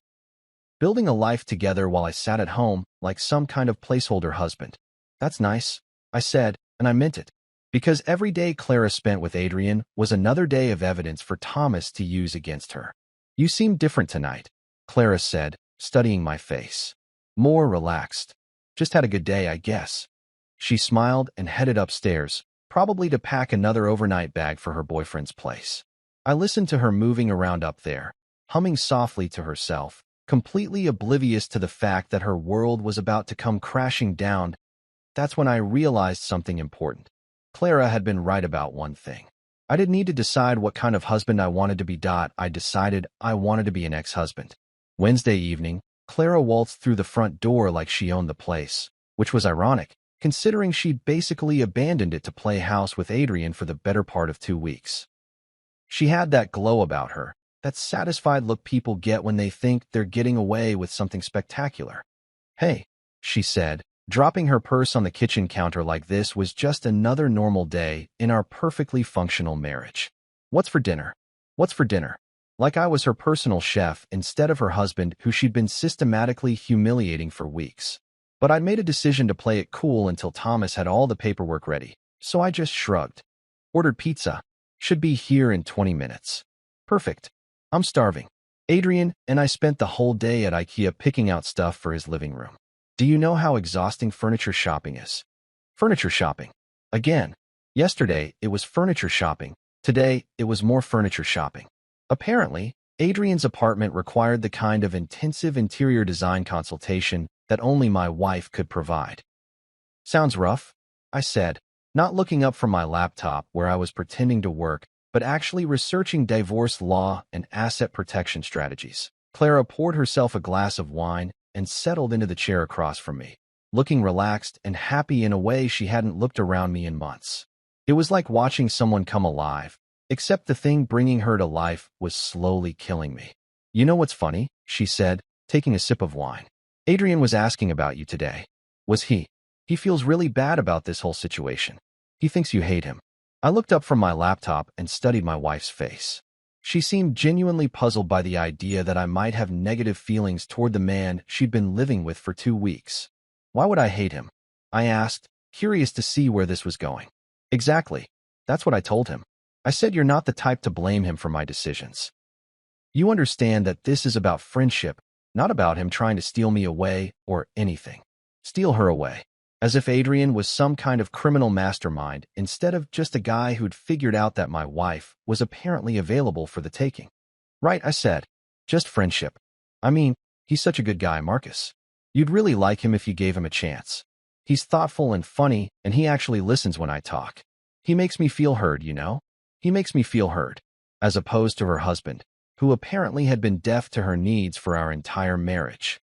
Building a life together while I sat at home like some kind of placeholder husband. "That's nice," I said, and I meant it. Because every day Clara spent with Adrian was another day of evidence for Thomas to use against her. "You seem different tonight," Clara said, studying my face. "More relaxed. Just had a good day, I guess." She smiled and headed upstairs, probably to pack another overnight bag for her boyfriend's place. I listened to her moving around up there, humming softly to herself, completely oblivious to the fact that her world was about to come crashing down. That's when I realized something important. Clara had been right about one thing. I didn't need to decide what kind of husband I wanted to be. I decided I wanted to be an ex-husband. Wednesday evening, Clara waltzed through the front door like she owned the place, which was ironic, considering she'd basically abandoned it to play house with Adrian for the better part of 2 weeks. She had that glow about her, that satisfied look people get when they think they're getting away with something spectacular. "Hey," she said, dropping her purse on the kitchen counter like this was just another normal day in our perfectly functional marriage. "What's for dinner?" "What's for dinner?" Like I was her personal chef instead of her husband who she'd been systematically humiliating for weeks. But I'd made a decision to play it cool until Thomas had all the paperwork ready, so I just shrugged. "Ordered pizza. Should be here in 20 minutes. "Perfect. I'm starving." Adrian and I spent the whole day at IKEA picking out stuff for his living room. Do you know how exhausting furniture shopping is? Furniture shopping. Again. Yesterday, it was furniture shopping. Today, it was more furniture shopping. Apparently, Adrian's apartment required the kind of intensive interior design consultation that only my wife could provide. "Sounds rough," I said, not looking up from my laptop where I was pretending to work, but actually researching divorce law and asset protection strategies. Clara poured herself a glass of wine and settled into the chair across from me, looking relaxed and happy in a way she hadn't looked around me in months. It was like watching someone come alive, except the thing bringing her to life was slowly killing me. "You know what's funny?" she said, taking a sip of wine. "Adrian was asking about you today." "Was he?" "He feels really bad about this whole situation. He thinks you hate him." I looked up from my laptop and studied my wife's face. She seemed genuinely puzzled by the idea that I might have negative feelings toward the man she'd been living with for 2 weeks. "Why would I hate him?" I asked, curious to see where this was going. "Exactly. That's what I told him. I said you're not the type to blame him for my decisions. You understand that this is about friendship, not about him trying to steal me away or anything. Steal her away. As if Adrian was some kind of criminal mastermind instead of just a guy who'd figured out that my wife was apparently available for the taking. "Right," I said. "Just friendship. I mean, he's such a good guy, Marcus. You'd really like him if you gave him a chance. He's thoughtful and funny, and he actually listens when I talk. He makes me feel heard, you know?" He makes me feel heard, as opposed to her husband, who apparently had been deaf to her needs for our entire marriage.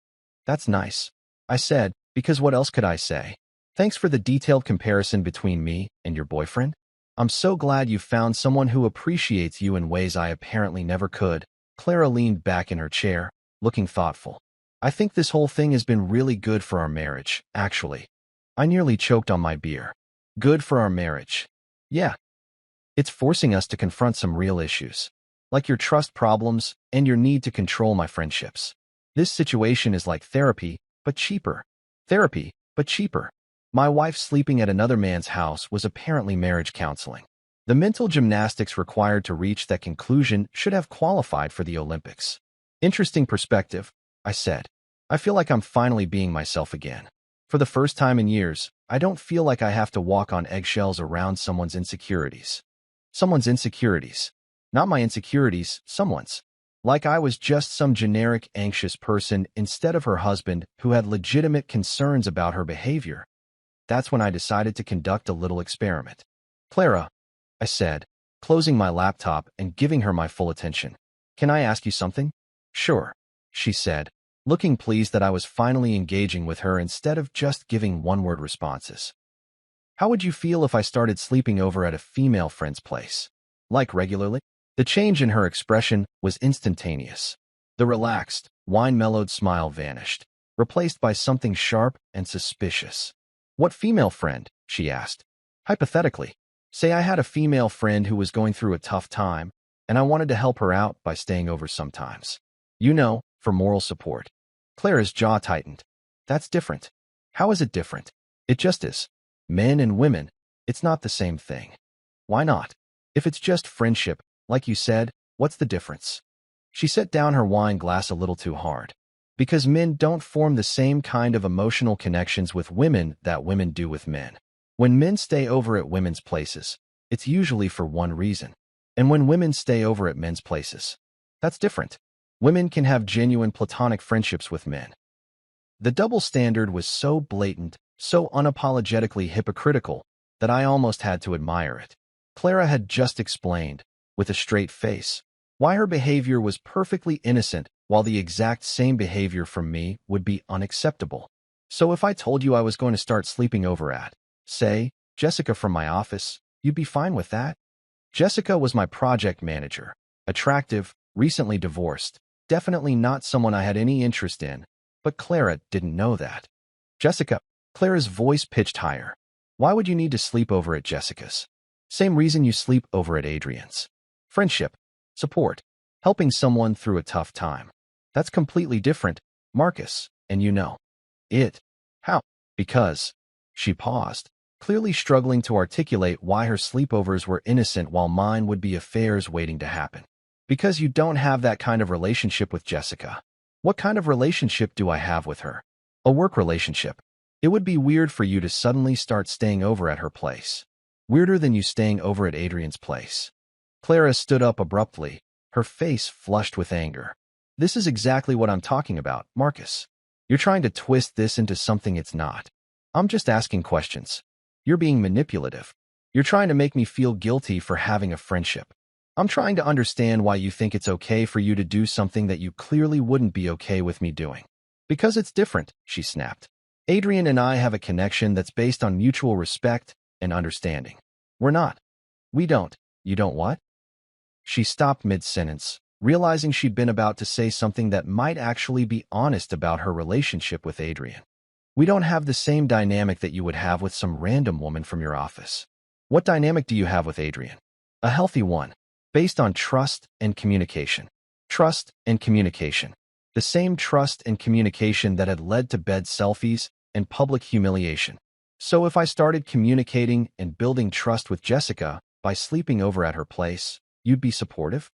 That's nice, I said, because what else could I say? Thanks for the detailed comparison between me and your boyfriend. I'm so glad you found someone who appreciates you in ways I apparently never could. Clara leaned back in her chair, looking thoughtful. I think this whole thing has been really good for our marriage, actually. I nearly choked on my beer. Good for our marriage. Yeah. It's forcing us to confront some real issues, like your trust problems and your need to control my friendships. This situation is like therapy, but cheaper. Therapy, but cheaper. My wife sleeping at another man's house was apparently marriage counseling. The mental gymnastics required to reach that conclusion should have qualified for the Olympics. Interesting perspective, I said. I feel like I'm finally being myself again. For the first time in years, I don't feel like I have to walk on eggshells around someone's insecurities. Someone's insecurities. Not my insecurities, someone's. Like I was just some generic anxious person instead of her husband who had legitimate concerns about her behavior. That's when I decided to conduct a little experiment. Clara, I said, closing my laptop and giving her my full attention. Can I ask you something? Sure, she said, looking pleased that I was finally engaging with her instead of just giving one-word responses. How would you feel if I started sleeping over at a female friend's place? Like regularly? The change in her expression was instantaneous. The relaxed, wine-mellowed smile vanished, replaced by something sharp and suspicious. What female friend? She asked. Hypothetically, say I had a female friend who was going through a tough time, and I wanted to help her out by staying over sometimes. You know, for moral support. Clara's jaw tightened. That's different. How is it different? It just is. Men and women, it's not the same thing. Why not? If it's just friendship, like you said, what's the difference? She set down her wine glass a little too hard. Because men don't form the same kind of emotional connections with women that women do with men. When men stay over at women's places, it's usually for one reason. And when women stay over at men's places, that's different. Women can have genuine platonic friendships with men. The double standard was so blatant, so unapologetically hypocritical, that I almost had to admire it. Clara had just explained, with a straight face, why her behavior was perfectly innocent while the exact same behavior from me would be unacceptable. So if I told you I was going to start sleeping over at, say, Jessica from my office, you'd be fine with that? Jessica was my project manager, attractive, recently divorced, definitely not someone I had any interest in, but Clara didn't know that. Jessica, Clara's voice pitched higher. Why would you need to sleep over at Jessica's? Same reason you sleep over at Adrian's. Friendship, support, helping someone through a tough time. That's completely different, Marcus, and you know it. How? Because. She paused, clearly struggling to articulate why her sleepovers were innocent while mine would be affairs waiting to happen. Because you don't have that kind of relationship with Jessica. What kind of relationship do I have with her? A work relationship. It would be weird for you to suddenly start staying over at her place. Weirder than you staying over at Adrian's place. Clara stood up abruptly, her face flushed with anger. This is exactly what I'm talking about, Marcus. You're trying to twist this into something it's not. I'm just asking questions. You're being manipulative. You're trying to make me feel guilty for having a friendship. I'm trying to understand why you think it's okay for you to do something that you clearly wouldn't be okay with me doing. Because it's different, she snapped. Adrian and I have a connection that's based on mutual respect and understanding. We're not. We don't. You don't what? She stopped mid-sentence, realizing she'd been about to say something that might actually be honest about her relationship with Adrian. We don't have the same dynamic that you would have with some random woman from your office. What dynamic do you have with Adrian? A healthy one, based on trust and communication. Trust and communication. The same trust and communication that had led to bed selfies and public humiliation. So if I started communicating and building trust with Jessica by sleeping over at her place, you'd be supportive?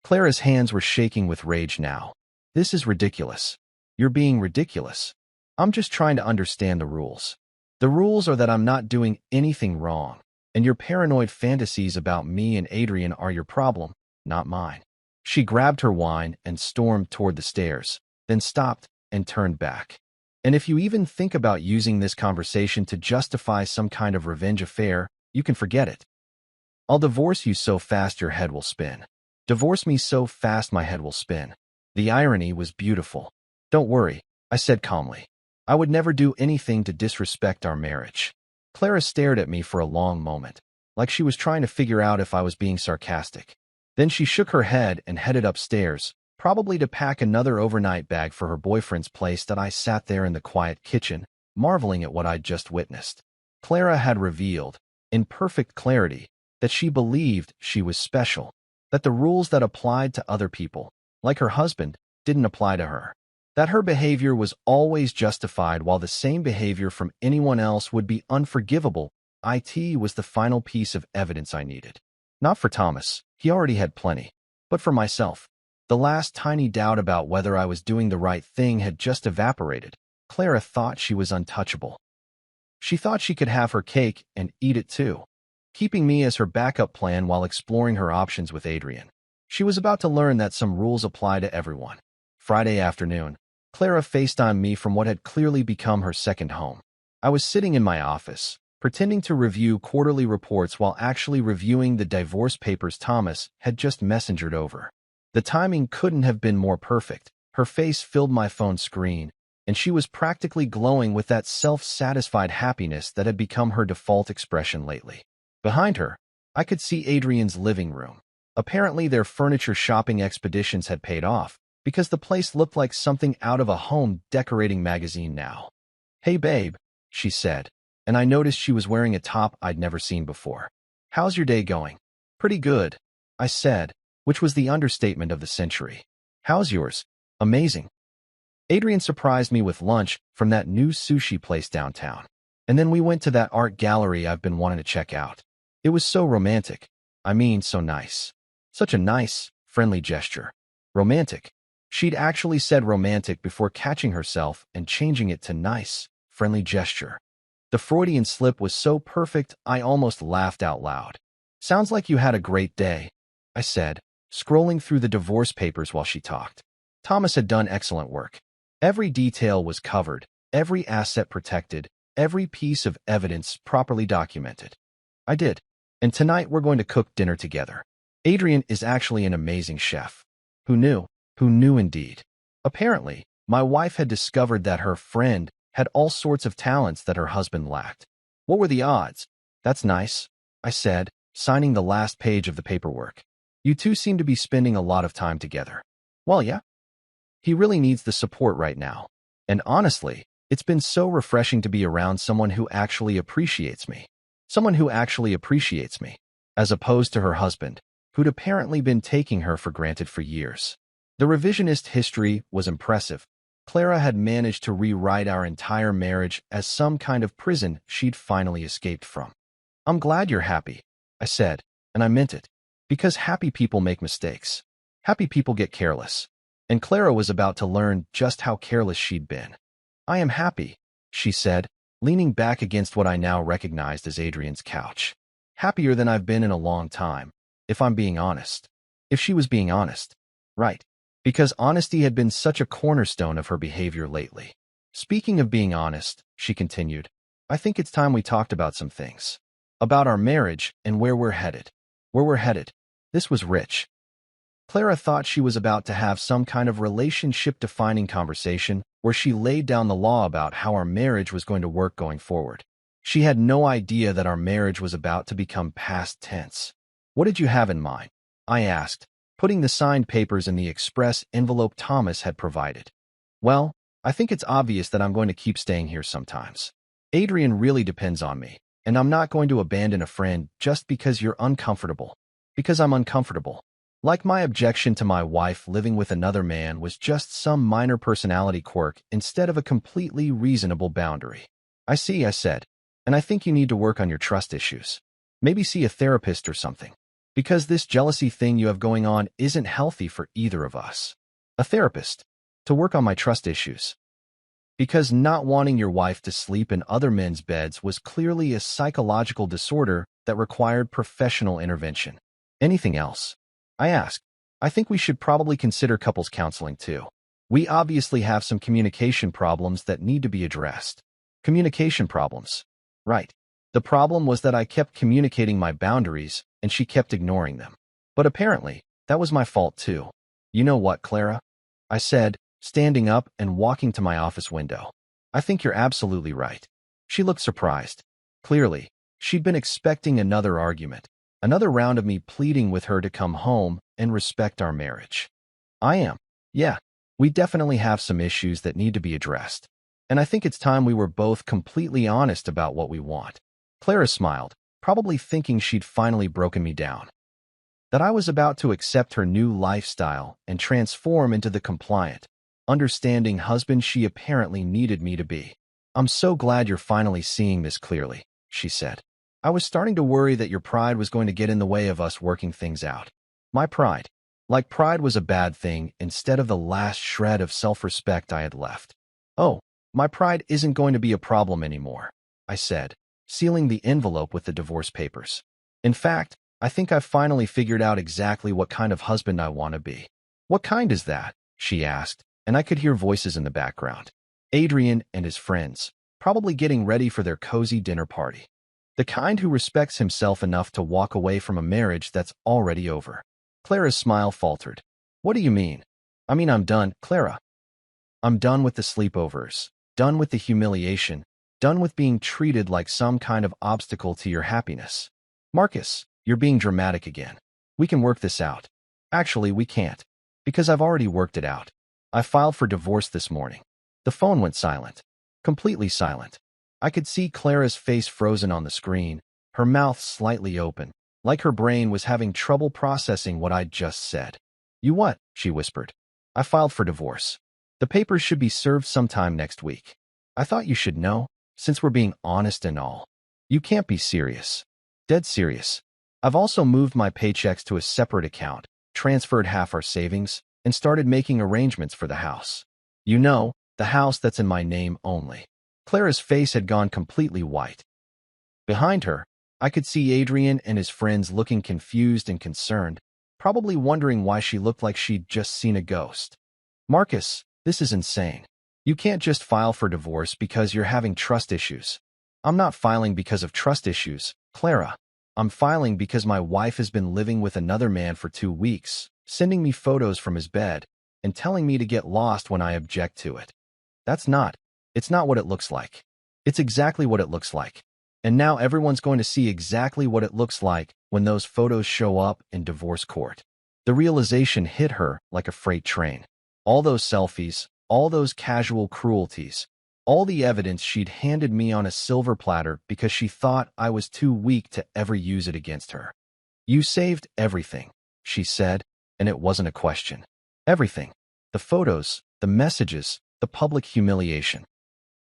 Clara's hands were shaking with rage now. This is ridiculous. You're being ridiculous. I'm just trying to understand the rules. The rules are that I'm not doing anything wrong, and your paranoid fantasies about me and Adrian are your problem, not mine. She grabbed her wine and stormed toward the stairs, then stopped and turned back. And if you even think about using this conversation to justify some kind of revenge affair, you can forget it. I'll divorce you so fast your head will spin. Divorce me so fast my head will spin. The irony was beautiful. Don't worry, I said calmly. I would never do anything to disrespect our marriage. Clara stared at me for a long moment, like she was trying to figure out if I was being sarcastic. Then she shook her head and headed upstairs, probably to pack another overnight bag for her boyfriend's place. That I sat there in the quiet kitchen, marveling at what I'd just witnessed. Clara had revealed, in perfect clarity, that she believed she was special, that the rules that applied to other people, like her husband, didn't apply to her, that her behavior was always justified while the same behavior from anyone else would be unforgivable. It was the final piece of evidence I needed. Not for Thomas, he already had plenty, but for myself. The last tiny doubt about whether I was doing the right thing had just evaporated. Clara thought she was untouchable. She thought she could have her cake and eat it too, keeping me as her backup plan while exploring her options with Adrian. She was about to learn that some rules apply to everyone. Friday afternoon, Clara FaceTimed me from what had clearly become her second home. I was sitting in my office, pretending to review quarterly reports while actually reviewing the divorce papers Thomas had just messengered over. The timing couldn't have been more perfect. Her face filled my phone screen, and she was practically glowing with that self-satisfied happiness that had become her default expression lately. Behind her, I could see Adrian's living room. Apparently their furniture shopping expeditions had paid off, because the place looked like something out of a home decorating magazine now. "Hey babe," she said, and I noticed she was wearing a top I'd never seen before. "How's your day going?" "Pretty good," I said, which was the understatement of the century. "How's yours?" "Amazing." Adrian surprised me with lunch from that new sushi place downtown, and then we went to that art gallery I've been wanting to check out. It was so romantic. I mean, so nice. Such a nice, friendly gesture. Romantic. She'd actually said romantic before catching herself and changing it to nice, friendly gesture. The Freudian slip was so perfect I almost laughed out loud. "Sounds like you had a great day," I said, scrolling through the divorce papers while she talked. Thomas had done excellent work. Every detail was covered, every asset protected, every piece of evidence properly documented. I did. And tonight we're going to cook dinner together. Adrian is actually an amazing chef. Who knew? Who knew indeed? Apparently, my wife had discovered that her friend had all sorts of talents that her husband lacked. What were the odds? "That's nice," I said, signing the last page of the paperwork. "You two seem to be spending a lot of time together." "Well, yeah. He really needs the support right now. And honestly, it's been so refreshing to be around someone who actually appreciates me. Someone who actually appreciates me, as opposed to her husband, who'd apparently been taking her for granted for years." The revisionist history was impressive. Clara had managed to rewrite our entire marriage as some kind of prison she'd finally escaped from. "I'm glad you're happy," I said, and I meant it, because happy people make mistakes. Happy people get careless. And Clara was about to learn just how careless she'd been. "I am happy," she said, leaning back against what I now recognized as Adrian's couch. "Happier than I've been in a long time, if I'm being honest." If she was being honest. Right. Because honesty had been such a cornerstone of her behavior lately. "Speaking of being honest," she continued, "I think it's time we talked about some things. About our marriage and where we're headed." Where we're headed. This was rich. Clara thought she was about to have some kind of relationship-defining conversation where she laid down the law about how our marriage was going to work going forward. She had no idea that our marriage was about to become past tense. "What did you have in mind?" I asked, putting the signed papers in the express envelope Thomas had provided. "Well, I think it's obvious that I'm going to keep staying here sometimes. Adrian really depends on me, and I'm not going to abandon a friend just because you're uncomfortable. Because I'm uncomfortable." Like my objection to my wife living with another man was just some minor personality quirk instead of a completely reasonable boundary. "I see," I said, "and I think you need to work on your trust issues. Maybe see a therapist or something. Because this jealousy thing you have going on isn't healthy for either of us." "A therapist? To work on my trust issues?" Because not wanting your wife to sleep in other men's beds was clearly a psychological disorder that required professional intervention. "Anything else?" I asked. "I think we should probably consider couples counseling too. We obviously have some communication problems that need to be addressed." "Communication problems?" "Right. The problem was that I kept communicating my boundaries, and she kept ignoring them. But apparently, that was my fault too. You know what, Clara? I said, standing up and walking to my office window. I think you're absolutely right. She looked surprised. Clearly, she'd been expecting another argument, another round of me pleading with her to come home and respect our marriage. I am. Yeah, we definitely have some issues that need to be addressed. And I think it's time we were both completely honest about what we want. Clara smiled, probably thinking she'd finally broken me down. That I was about to accept her new lifestyle and transform into the compliant, understanding husband she apparently needed me to be. I'm so glad you're finally seeing this clearly, she said. I was starting to worry that your pride was going to get in the way of us working things out. My pride. Like pride was a bad thing instead of the last shred of self-respect I had left. Oh, my pride isn't going to be a problem anymore, I said, sealing the envelope with the divorce papers. In fact, I think I've finally figured out exactly what kind of husband I want to be. What kind is that? She asked, and I could hear voices in the background. Adrian and his friends, probably getting ready for their cozy dinner party. The kind who respects himself enough to walk away from a marriage that's already over. Clara's smile faltered. What do you mean? I mean, I'm done, Clara. I'm done with the sleepovers, done with the humiliation, done with being treated like some kind of obstacle to your happiness. Marcus, you're being dramatic again. We can work this out. Actually, we can't, because I've already worked it out. I filed for divorce this morning. The phone went silent. Completely silent. I could see Clara's face frozen on the screen, her mouth slightly open, like her brain was having trouble processing what I'd just said. You what? She whispered. I filed for divorce. The papers should be served sometime next week. I thought you should know, since we're being honest and all. You can't be serious. Dead serious. I've also moved my paychecks to a separate account, transferred half our savings, and started making arrangements for the house. You know, the house that's in my name only. Clara's face had gone completely white. Behind her, I could see Adrian and his friends looking confused and concerned, probably wondering why she looked like she'd just seen a ghost. Marcus, this is insane. You can't just file for divorce because you're having trust issues. I'm not filing because of trust issues, Clara. I'm filing because my wife has been living with another man for 2 weeks, sending me photos from his bed, and telling me to get lost when I object to it. It's not what it looks like. It's exactly what it looks like. And now everyone's going to see exactly what it looks like when those photos show up in divorce court. The realization hit her like a freight train. All those selfies, all those casual cruelties, all the evidence she'd handed me on a silver platter because she thought I was too weak to ever use it against her. You saved everything, she said, and it wasn't a question. Everything. The photos, the messages, the public humiliation.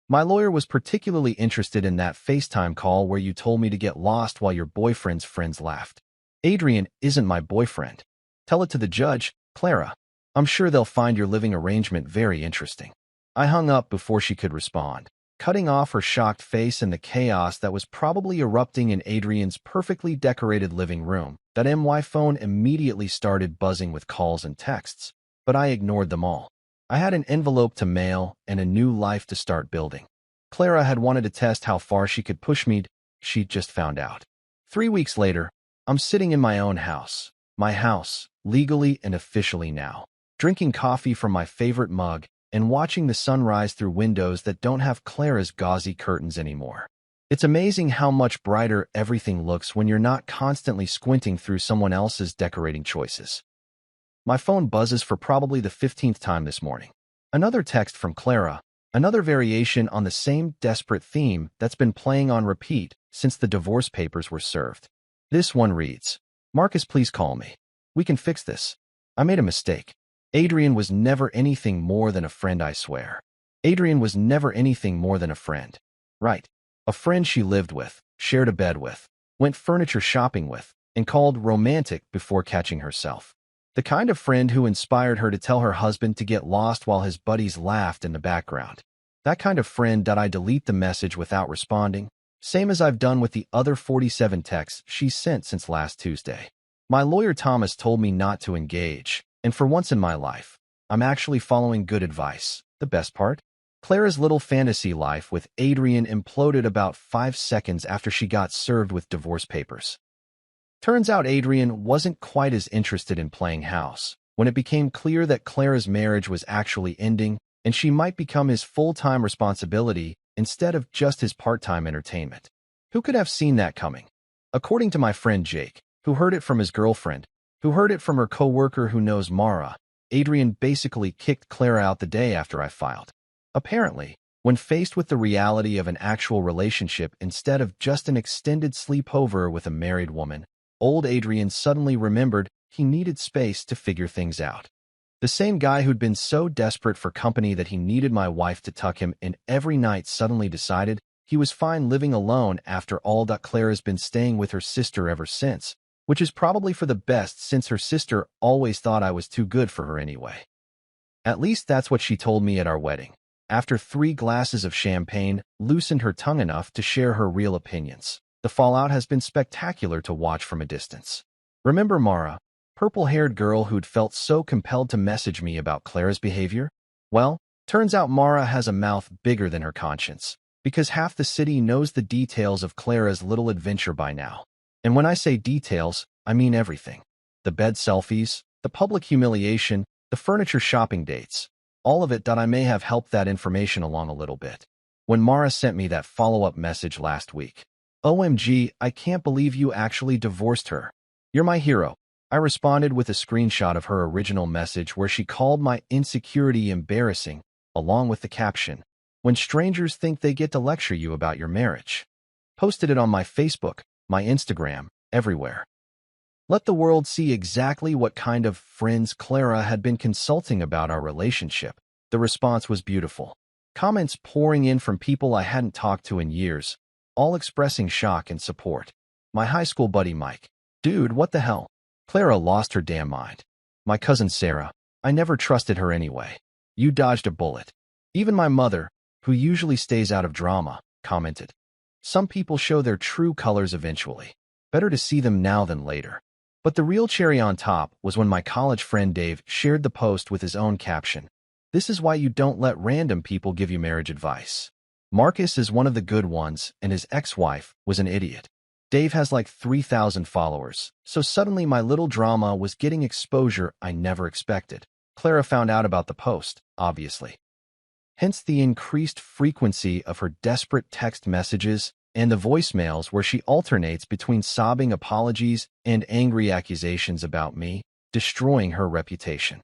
My lawyer was particularly interested in that FaceTime call where you told me to get lost while your boyfriend's friends laughed. Adrian isn't my boyfriend. Tell it to the judge, Clara. I'm sure they'll find your living arrangement very interesting. I hung up before she could respond, cutting off her shocked face in the chaos that was probably erupting in Adrian's perfectly decorated living room. That MY phone immediately started buzzing with calls and texts, but I ignored them all. I had an envelope to mail and a new life to start building. Clara had wanted to test how far she could push me. She'd just found out. 3 weeks later, I'm sitting in my own house. My house, legally and officially now. Drinking coffee from my favorite mug and watching the sun rise through windows that don't have Clara's gauzy curtains anymore. It's amazing how much brighter everything looks when you're not constantly squinting through someone else's decorating choices. My phone buzzes for probably the 15th time this morning. Another text from Clara, another variation on the same desperate theme that's been playing on repeat since the divorce papers were served. This one reads, Marcus, please call me. We can fix this. I made a mistake. Adrian was never anything more than a friend, I swear. Adrian was never anything more than a friend. Right. A friend she lived with, shared a bed with, went furniture shopping with, and called romantic before catching herself. The kind of friend who inspired her to tell her husband to get lost while his buddies laughed in the background. That kind of friend that I delete the message without responding, same as I've done with the other 47 texts she's sent since last Tuesday. My lawyer Thomas told me not to engage, and for once in my life, I'm actually following good advice. The best part? Clara's little fantasy life with Adrian imploded about 5 seconds after she got served with divorce papers. Turns out Adrian wasn't quite as interested in playing house. When it became clear that Clara's marriage was actually ending and she might become his full-time responsibility instead of just his part-time entertainment. Who could have seen that coming? According to my friend Jake, who heard it from his girlfriend, who heard it from her co-worker who knows Mara, Adrian basically kicked Clara out the day after I filed. Apparently, when faced with the reality of an actual relationship instead of just an extended sleepover with a married woman, old Adrian suddenly remembered he needed space to figure things out. The same guy who'd been so desperate for company that he needed my wife to tuck him in every night suddenly decided he was fine living alone after all. Clara's been staying with her sister ever since, which is probably for the best since her sister always thought I was too good for her anyway. At least that's what she told me at our wedding. After 3 glasses of champagne loosened her tongue enough to share her real opinions. The fallout has been spectacular to watch from a distance. Remember Mara, purple-haired girl who'd felt so compelled to message me about Clara's behavior? Well, turns out Mara has a mouth bigger than her conscience, because half the city knows the details of Clara's little adventure by now. And when I say details, I mean everything. The bed selfies, the public humiliation, the furniture shopping dates. All of it. I may have helped that information along a little bit. When Mara sent me that follow-up message last week, "OMG, I can't believe you actually divorced her. You're my hero." I responded with a screenshot of her original message where she called my insecurity embarrassing, along with the caption, "When strangers think they get to lecture you about your marriage." Posted it on my Facebook, my Instagram, everywhere. Let the world see exactly what kind of friends Clara had been consulting about our relationship. The response was beautiful. Comments pouring in from people I hadn't talked to in years, all expressing shock and support. My high school buddy Mike, "Dude, what the hell? Clara lost her damn mind." My cousin Sarah, "I never trusted her anyway. You dodged a bullet." Even my mother, who usually stays out of drama, commented, "Some people show their true colors eventually. Better to see them now than later." But the real cherry on top was when my college friend Dave shared the post with his own caption, "This is why you don't let random people give you marriage advice." Marcus is one of the good ones, and his ex-wife was an idiot. Dave has like 3,000 followers, so suddenly my little drama was getting exposure I never expected. Clara found out about the post, obviously. Hence the increased frequency of her desperate text messages and the voicemails where she alternates between sobbing apologies and angry accusations about me, destroying her reputation.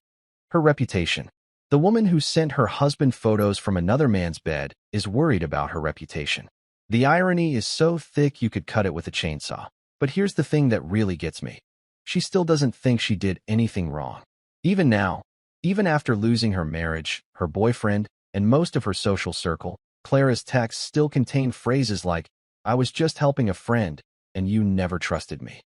Her reputation. The woman who sent her husband photos from another man's bed is worried about her reputation. The irony is so thick you could cut it with a chainsaw. But here's the thing that really gets me. She still doesn't think she did anything wrong. Even now, even after losing her marriage, her boyfriend, and most of her social circle, Clara's texts still contain phrases like, "I was just helping a friend, and you never trusted me."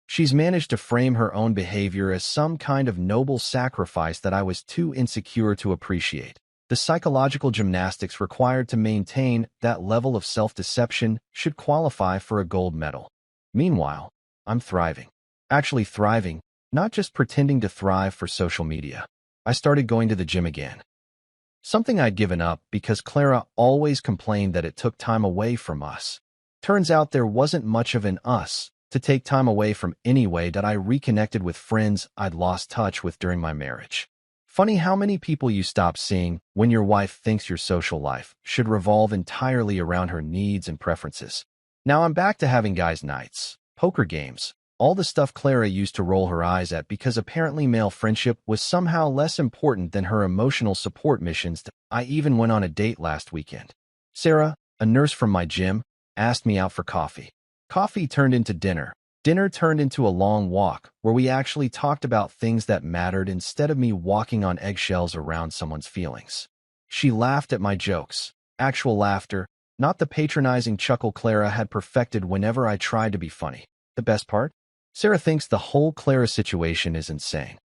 She's managed to frame her own behavior as some kind of noble sacrifice that I was too insecure to appreciate. The psychological gymnastics required to maintain that level of self-deception should qualify for a gold medal. Meanwhile, I'm thriving. Actually thriving, not just pretending to thrive for social media. I started going to the gym again. Something I'd given up because Clara always complained that it took time away from us. Turns out there wasn't much of an us to take time away from anyway. That I reconnected with friends I'd lost touch with during my marriage. Funny how many people you stop seeing when your wife thinks your social life should revolve entirely around her needs and preferences. Now I'm back to having guys' nights, poker games, all the stuff Clara used to roll her eyes at because apparently male friendship was somehow less important than her emotional support missions. I even went on a date last weekend. Sarah, a nurse from my gym, asked me out for coffee. Coffee turned into dinner. Dinner turned into a long walk where we actually talked about things that mattered instead of me walking on eggshells around someone's feelings. She laughed at my jokes. Actual laughter, not the patronizing chuckle Clara had perfected whenever I tried to be funny. The best part? Sarah thinks the whole Clara situation is insane.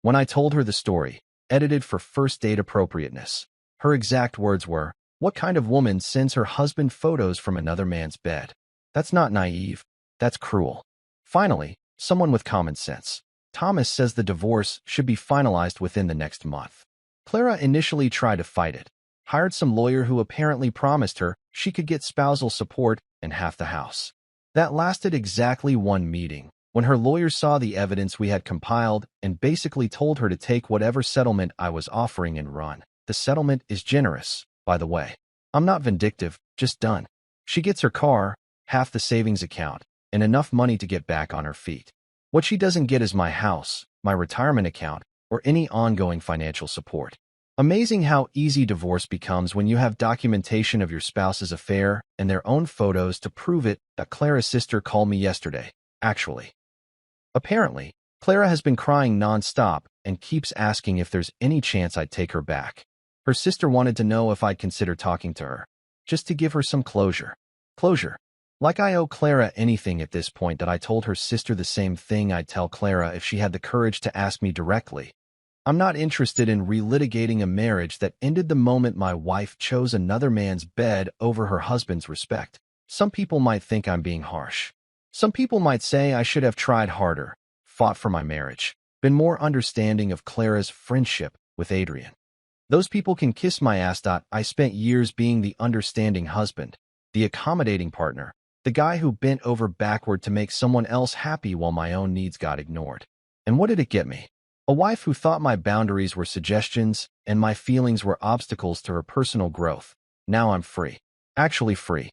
When I told her the story, edited for first date appropriateness, her exact words were, "What kind of woman sends her husband photos from another man's bed? That's not naive. That's cruel." Finally, someone with common sense. Thomas says the divorce should be finalized within the next month. Clara initially tried to fight it, hired some lawyer who apparently promised her she could get spousal support and half the house. That lasted exactly one meeting, When her lawyers saw the evidence we had compiled and basically told her to take whatever settlement I was offering and run. The settlement is generous, by the way. I'm not vindictive, just done. She gets her car, half the savings account, and enough money to get back on her feet. What she doesn't get is my house, my retirement account, or any ongoing financial support. Amazing how easy divorce becomes when you have documentation of your spouse's affair and their own photos to prove it. That Clara's sister called me yesterday, actually. Apparently, Clara has been crying nonstop and keeps asking if there's any chance I'd take her back. Her sister wanted to know if I'd consider talking to her, just to give her some closure. Closure. Like I owe Clara anything at this point. That I told her sister the same thing I'd tell Clara if she had the courage to ask me directly. I'm not interested in relitigating a marriage that ended the moment my wife chose another man's bed over her husband's respect. Some people might think I'm being harsh. Some people might say I should have tried harder, fought for my marriage, been more understanding of Clara's friendship with Adrian. Those people can kiss my ass. I spent years being the understanding husband, the accommodating partner, the guy who bent over backward to make someone else happy while my own needs got ignored. And what did it get me? A wife who thought my boundaries were suggestions and my feelings were obstacles to her personal growth. Now I'm free. Actually free.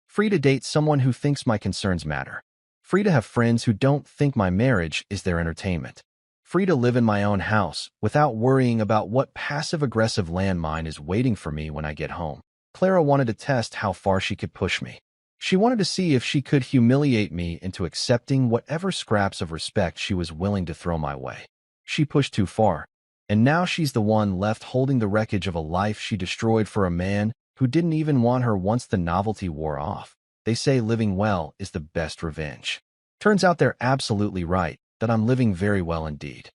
Free to date someone who thinks my concerns matter. Free to have friends who don't think my marriage is their entertainment. Free to live in my own house without worrying about what passive-aggressive landmine is waiting for me when I get home. Clara wanted to test how far she could push me. She wanted to see if she could humiliate me into accepting whatever scraps of respect she was willing to throw my way. She pushed too far, and now she's the one left holding the wreckage of a life she destroyed for a man who didn't even want her once the novelty wore off. They say living well is the best revenge. Turns out they're absolutely right, that I'm living very well indeed.